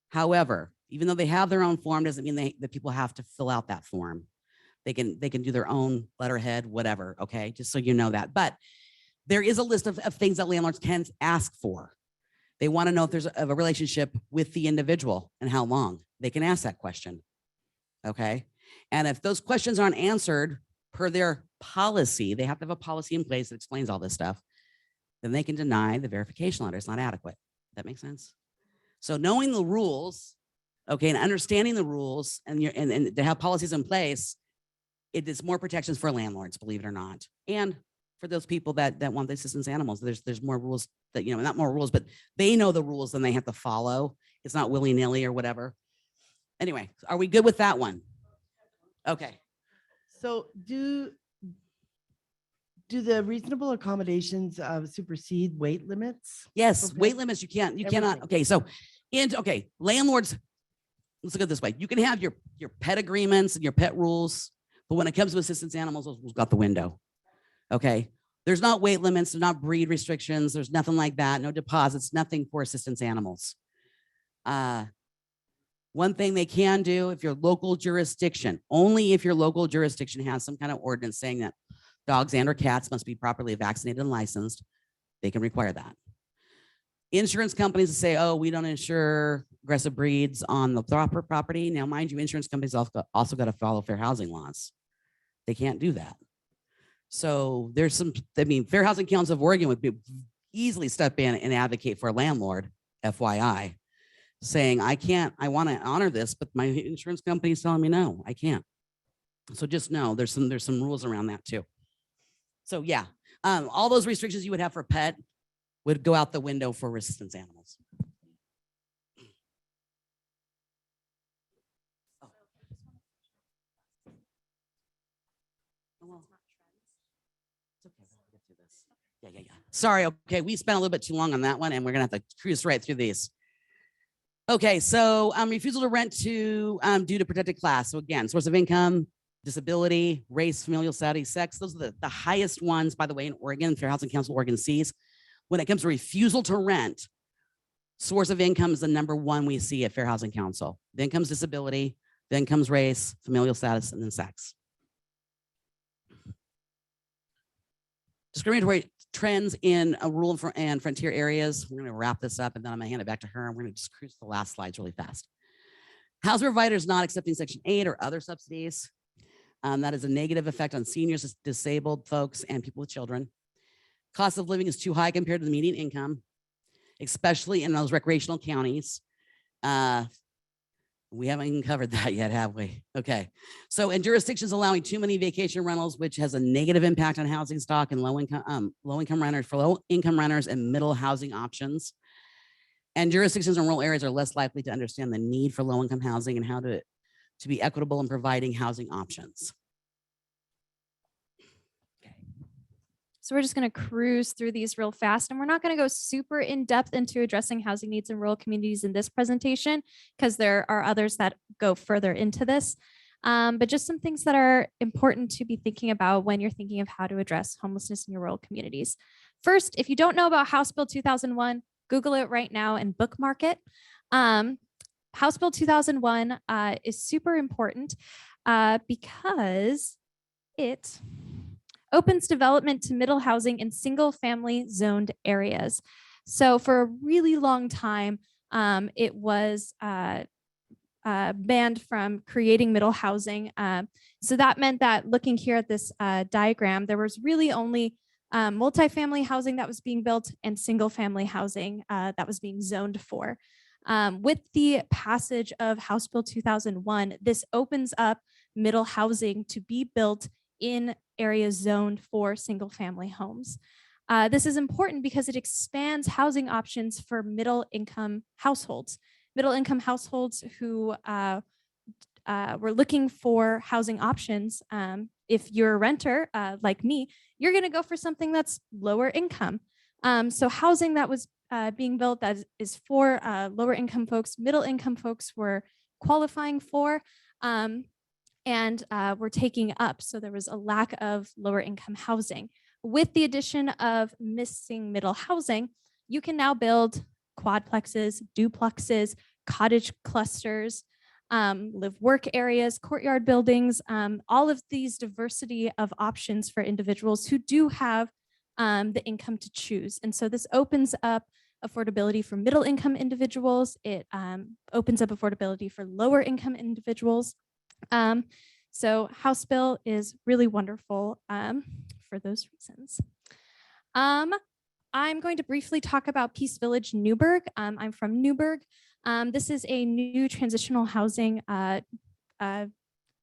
However, even though they have their own form, doesn't mean that people have to fill out that form. They can do their own letterhead, whatever. Okay. Just so you know that. But there is a list of things that landlords can ask for. They want to know if there's a relationship with the individual and how long. They can ask that question. Okay. And if those questions aren't answered per their policy, they have to have a policy in place that explains all this stuff, then they can deny the verification letter. It's not adequate. That makes sense? So knowing the rules, okay, and understanding the rules and to have policies in place, it is more protections for landlords, believe it or not. And for those people that want the assistance animals, there's more rules that, not more rules, but they know the rules and they have to follow. It's not willy-nilly or whatever. Anyway, are we good with that one? Okay. So do the reasonable accommodations supersede weight limits? Yes, Okay. weight limits, you cannot, Everything. okay, so, landlords, let's look at it this way. You can have your pet agreements and your pet rules, but when it comes to assistance animals, those rules go out the window. Okay, there's not weight limits, there's not breed restrictions, there's nothing like that, no deposits, nothing for assistance animals. One thing they can do, if your local jurisdiction, only if your local jurisdiction has some kind of ordinance saying that dogs and or cats must be properly vaccinated and licensed, they can require that. Insurance companies say, oh, we don't insure aggressive breeds on the proper property. Now, mind you, insurance companies also got to follow fair housing laws. They can't do that. So there's some, Fair Housing Council of Oregon would easily step in and advocate for a landlord, FYI, saying, I want to honor this, but my insurance company is telling me no, I can't. So just know there's some rules around that too. So yeah, all those restrictions you would have for pet would go out the window for resistance animals. Oh. Well, it's okay, we'll get through this. Yeah. Sorry, okay, we spent a little bit too long on that one and we're gonna have to cruise right through these. Okay, so refusal to rent due to protected class. So again, source of income, disability, race, familial status, sex. Those are the highest ones, by the way, in Oregon. Fair Housing Council Oregon sees. When it comes to refusal to rent, source of income is the number one we see at Fair Housing Council. Then comes disability, then comes race, familial status, and then sex. Discriminatory trends in rural and frontier areas. We're going to wrap this up and then I'm going to hand it back to her. And we're going to just cruise the last slides really fast. Housing providers not accepting Section 8 or other subsidies. That is a negative effect on seniors, disabled folks, and people with children. Cost of living is too high compared to the median income, especially in those recreational counties. We haven't even covered that yet, have we? Okay. So in jurisdictions allowing too many vacation rentals, which has a negative impact on housing stock and low income renters and middle housing options. And jurisdictions in rural areas are less likely to understand the need for low income housing and how to be equitable in providing housing options. So we're just going to cruise through these real fast, and we're not going to go super in depth into addressing housing needs in rural communities in this presentation because there are others that go further into this. But just some things that are important to be thinking about when you're thinking of how to address homelessness in your rural communities. First, if you don't know about House Bill 2001, Google it right now and bookmark it. House Bill 2001 is super important because it opens development to middle housing in single family zoned areas. So for a really long time, it was banned from creating middle housing. So that meant that looking here at this diagram, there was really only multifamily housing that was being built and single family housing that was being zoned for. With the passage of House Bill 2001, this opens up middle housing to be built in areas zoned for single family homes. This is important because it expands housing options for middle income households. Middle income households who were looking for housing options. If you're a renter like me, you're going to go for something that's lower income. So housing that was being built that is for lower income folks, middle income folks were qualifying for and were taking up. So there was a lack of lower income housing. With the addition of missing middle housing, you can now build quadplexes, duplexes, cottage clusters, live work areas, courtyard buildings, all of these diversity of options for individuals who do have the income to choose. And so this opens up affordability for middle income individuals. It opens up affordability for lower income individuals. So House Bill is really wonderful for those reasons. I'm going to briefly talk about Peace Village Newburgh. I'm from Newburgh. This is a new transitional housing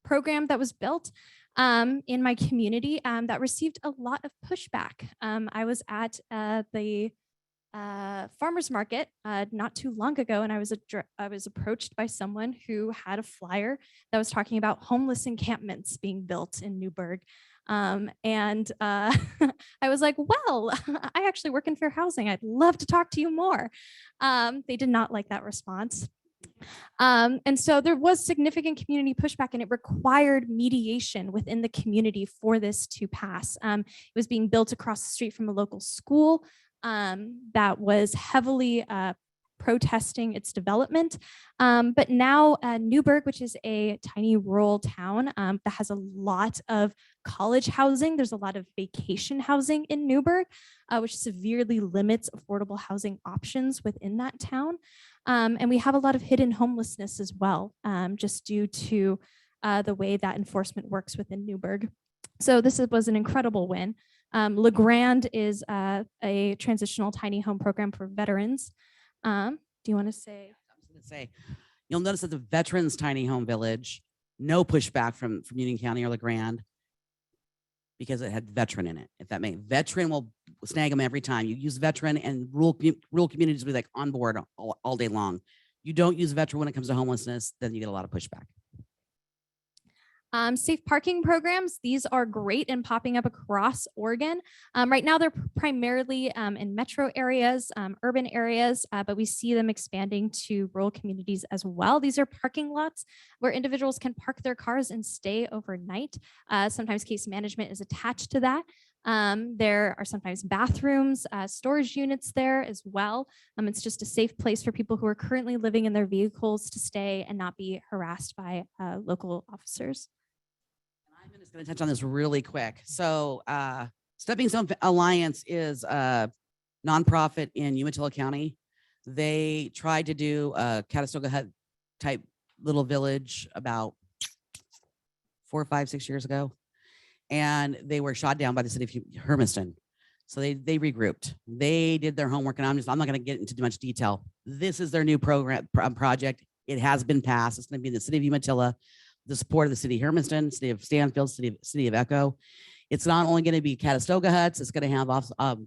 program that was built in my community that received a lot of pushback. I was at the farmers market not too long ago, and I was approached by someone who had a flyer that was talking about homeless encampments being built in Newburgh. I was like, well, I actually work in fair housing. I'd love to talk to you more. They did not like that response. And so there was significant community pushback, and it required mediation within the community for this to pass. It was being built across the street from a local school that was heavily protesting its development. But now Newburgh, which is a tiny rural town that has a lot of college housing, there's a lot of vacation housing in Newburgh, which severely limits affordable housing options within that town. And we have a lot of hidden homelessness as well, just due to the way that enforcement works within Newburgh. So this was an incredible win. LeGrand is a transitional tiny home program for veterans. Do you want to say? I was going to say, you'll notice that the Veterans Tiny Home Village, no pushback from Union County or LeGrand because it had veteran in it. If that makes veteran will snag them every time. You use veteran, and rural communities will be like on board all day long. You don't use veteran when it comes to homelessness, then you get a lot of pushback. Safe parking programs, these are great and popping up across Oregon. Right now, they're primarily in metro areas, urban areas, but we see them expanding to rural communities as well. These are parking lots where individuals can park their cars and stay overnight. Sometimes case management is attached to that. There are sometimes bathrooms, storage units there as well. It's just a safe place for people who are currently living in their vehicles to stay and not be harassed by local officers. I'm just going to touch on this really quick. So Stepping Stone Alliance is a nonprofit in Umatilla County. They tried to do a Calistoga Hut type little village about 4, 5, 6 years ago. And they were shot down by the city of Hermiston. So they regrouped. They did their homework, and I'm not going to get into too much detail. This is their new project. It has been passed. It's going to be in the city of Umatilla, the support of the city of Hermiston, city of Stanfield, city of Echo. It's not only going to be Calistoga huts. It's going to have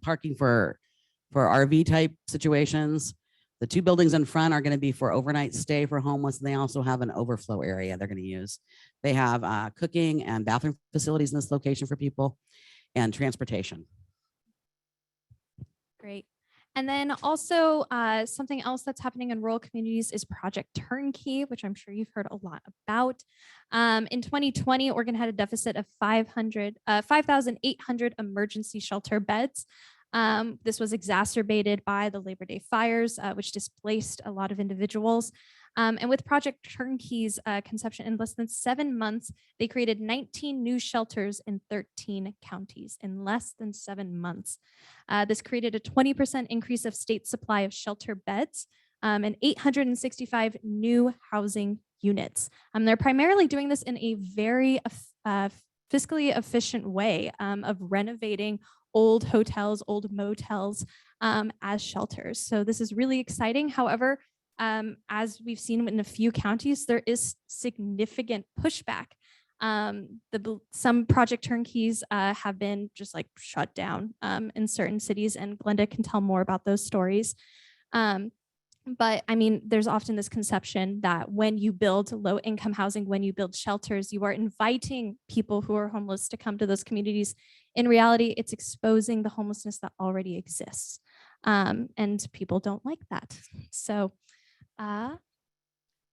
parking for RV type situations. The 2 buildings in front are going to be for overnight stay for homeless. And they also have an overflow area they're going to use. They have cooking and bathroom facilities in this location for people, and transportation. Great. And then also something else that's happening in rural communities is Project Turnkey, which I'm sure you've heard a lot about. In 2020, Oregon had a deficit of 5,800 emergency shelter beds. This was exacerbated by the Labor Day fires, which displaced a lot of individuals. And with Project Turnkey's conception, in less than 7 months, they created 19 new shelters in 13 counties in less than 7 months. This created a 20% increase of state supply of shelter beds and 865 new housing units. They're primarily doing this in a very fiscally efficient way of renovating old hotels, old motels as shelters. So this is really exciting. However, as we've seen in a few counties, there is significant pushback. Some Project Turnkeys have been just like shut down in certain cities, and Glenda can tell more about those stories. But I mean, there's often this conception that when you build low income housing, when you build shelters, you are inviting people who are homeless to come to those communities. In reality, it's exposing the homelessness that already exists. And people don't like that. So I'm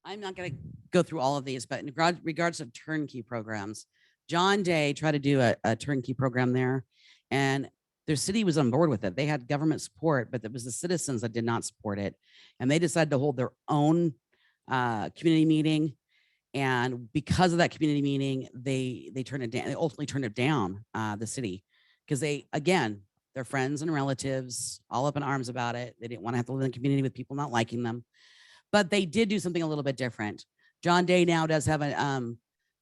not going to go through all of these, but in regards to turnkey programs, John Day tried to do a turnkey program there, and their city was on board with it. They had government support, but it was the citizens that did not support it. And they decided to hold their own community meeting. And because of that community meeting, they turned it down. They ultimately turned it down, the city, because their friends and relatives all up in arms about it. They didn't want to have to live in a community with people not liking them. But they did do something a little bit different. John Day now does have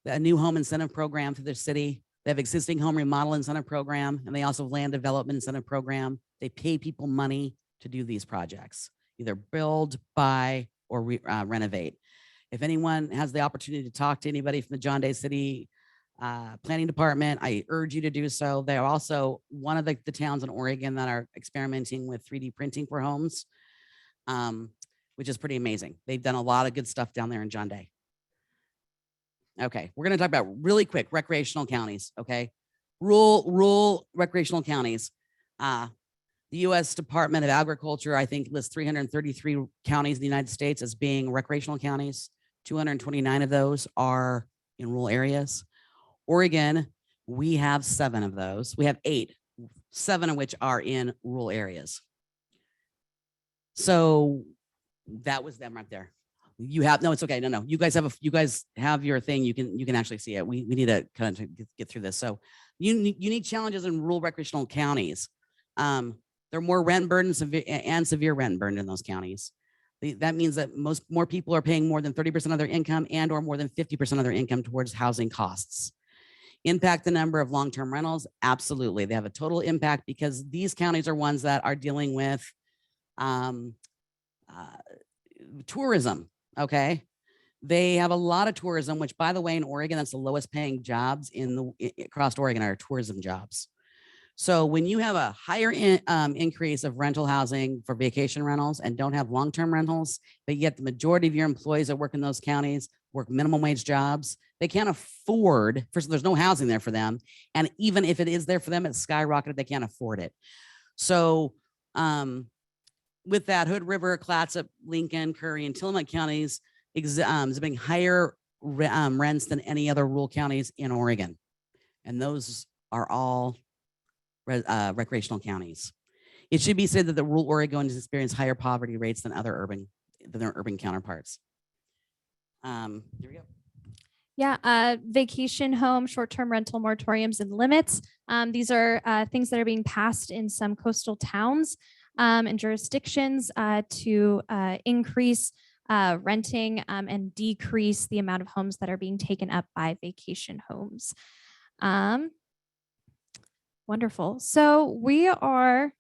a new home incentive program for the city. They have existing home remodel incentive program, and they also have land development incentive program. They pay people money to do these projects, either build, buy, or renovate. If anyone has the opportunity to talk to anybody from the John Day City Planning Department, I urge you to do so. They are also one of the towns in Oregon that are experimenting with 3D printing for homes, which is pretty amazing. They've done a lot of good stuff down there in John Day. Okay, we're gonna talk about really quick recreational counties, okay? Rural recreational counties. The U.S. Department of Agriculture, I think, lists 333 counties in the United States as being recreational counties. 229 of those are in rural areas. Oregon, we have 7 of those. We have 8, 7 of which are in rural areas. So that was them right there. You have, no, it's okay. No, you guys have your thing. You can actually see it. We need to kind of get through this. So unique challenges in rural recreational counties. There are more rent burden and severe rent burden in those counties. That means that more people are paying more than 30% of their income and or more than 50% of their income towards housing costs. Impact the number of long-term rentals? Absolutely. They have a total impact because these counties are ones that are dealing with tourism, okay? They have a lot of tourism, which, by the way, in Oregon, that's the lowest paying jobs across Oregon are tourism jobs. So when you have a higher increase of rental housing for vacation rentals and don't have long-term rentals, but yet the majority of your employees that work in those counties work minimum wage jobs, they can't afford, first, there's no housing there for them. And even if it is there for them, it's skyrocketed, they can't afford it. So with that, Hood River, Clatsop, Lincoln, Curry, and Tillamook counties exhibiting higher rents than any other rural counties in Oregon. And those are all recreational counties. It should be said that the rural Oregonians experience higher poverty rates than their urban counterparts. Here we go. Yeah, vacation home, short-term rental moratoriums and limits. These are things that are being passed in some coastal towns and jurisdictions to increase renting and decrease the amount of homes that are being taken up by vacation homes. Wonderful. So we are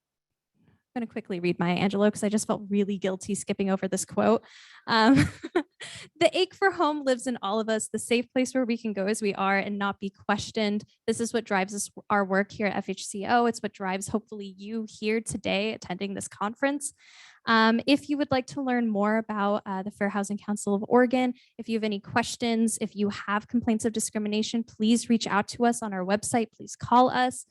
going to quickly read Maya Angelou because I just felt really guilty skipping over this quote. The ache for home lives in all of us, the safe place where we can go as we are and not be questioned. This is what drives us, our work here at FHCO. It's what drives hopefully you here today attending this conference. If you would like to learn more about the Fair Housing Council of Oregon, if you have any questions, if you have complaints of discrimination, please reach out to us on our website. Please call us.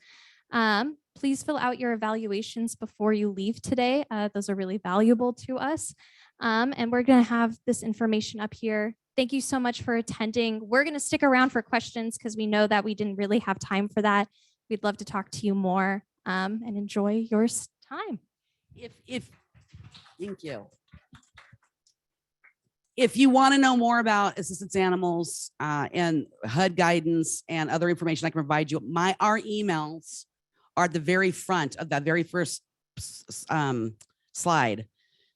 Please fill out your evaluations before you leave today. Those are really valuable to us. And we're going to have this information up here. Thank you so much for attending. We're going to stick around for questions because we know that we didn't really have time for that. We'd love to talk to you more and enjoy your time. Thank you. If you want to know more about assistance animals and HUD guidance and other information I can provide you, our emails are at the very front of that very first slide.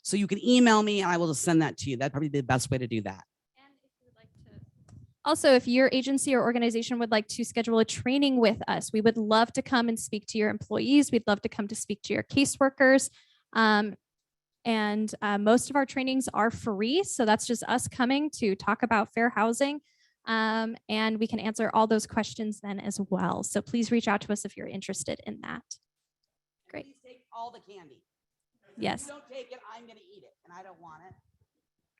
So you can email me and I will just send that to you. That'd probably be the best way to do that. And if you would like to, also, if your agency or organization would like to schedule a training with us, we would love to come and speak to your employees. We'd love to come to speak to your caseworkers. And most of our trainings are free. So that's just us coming to talk about fair housing. And we can answer all those questions then as well. So please reach out to us if you're interested in that. Great. Please take all the candy. Yes. If you don't take it, I'm going to eat it and I don't want it.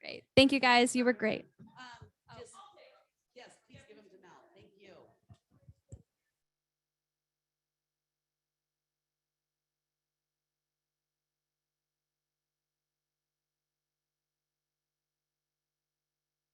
Great. Thank you guys. You were great.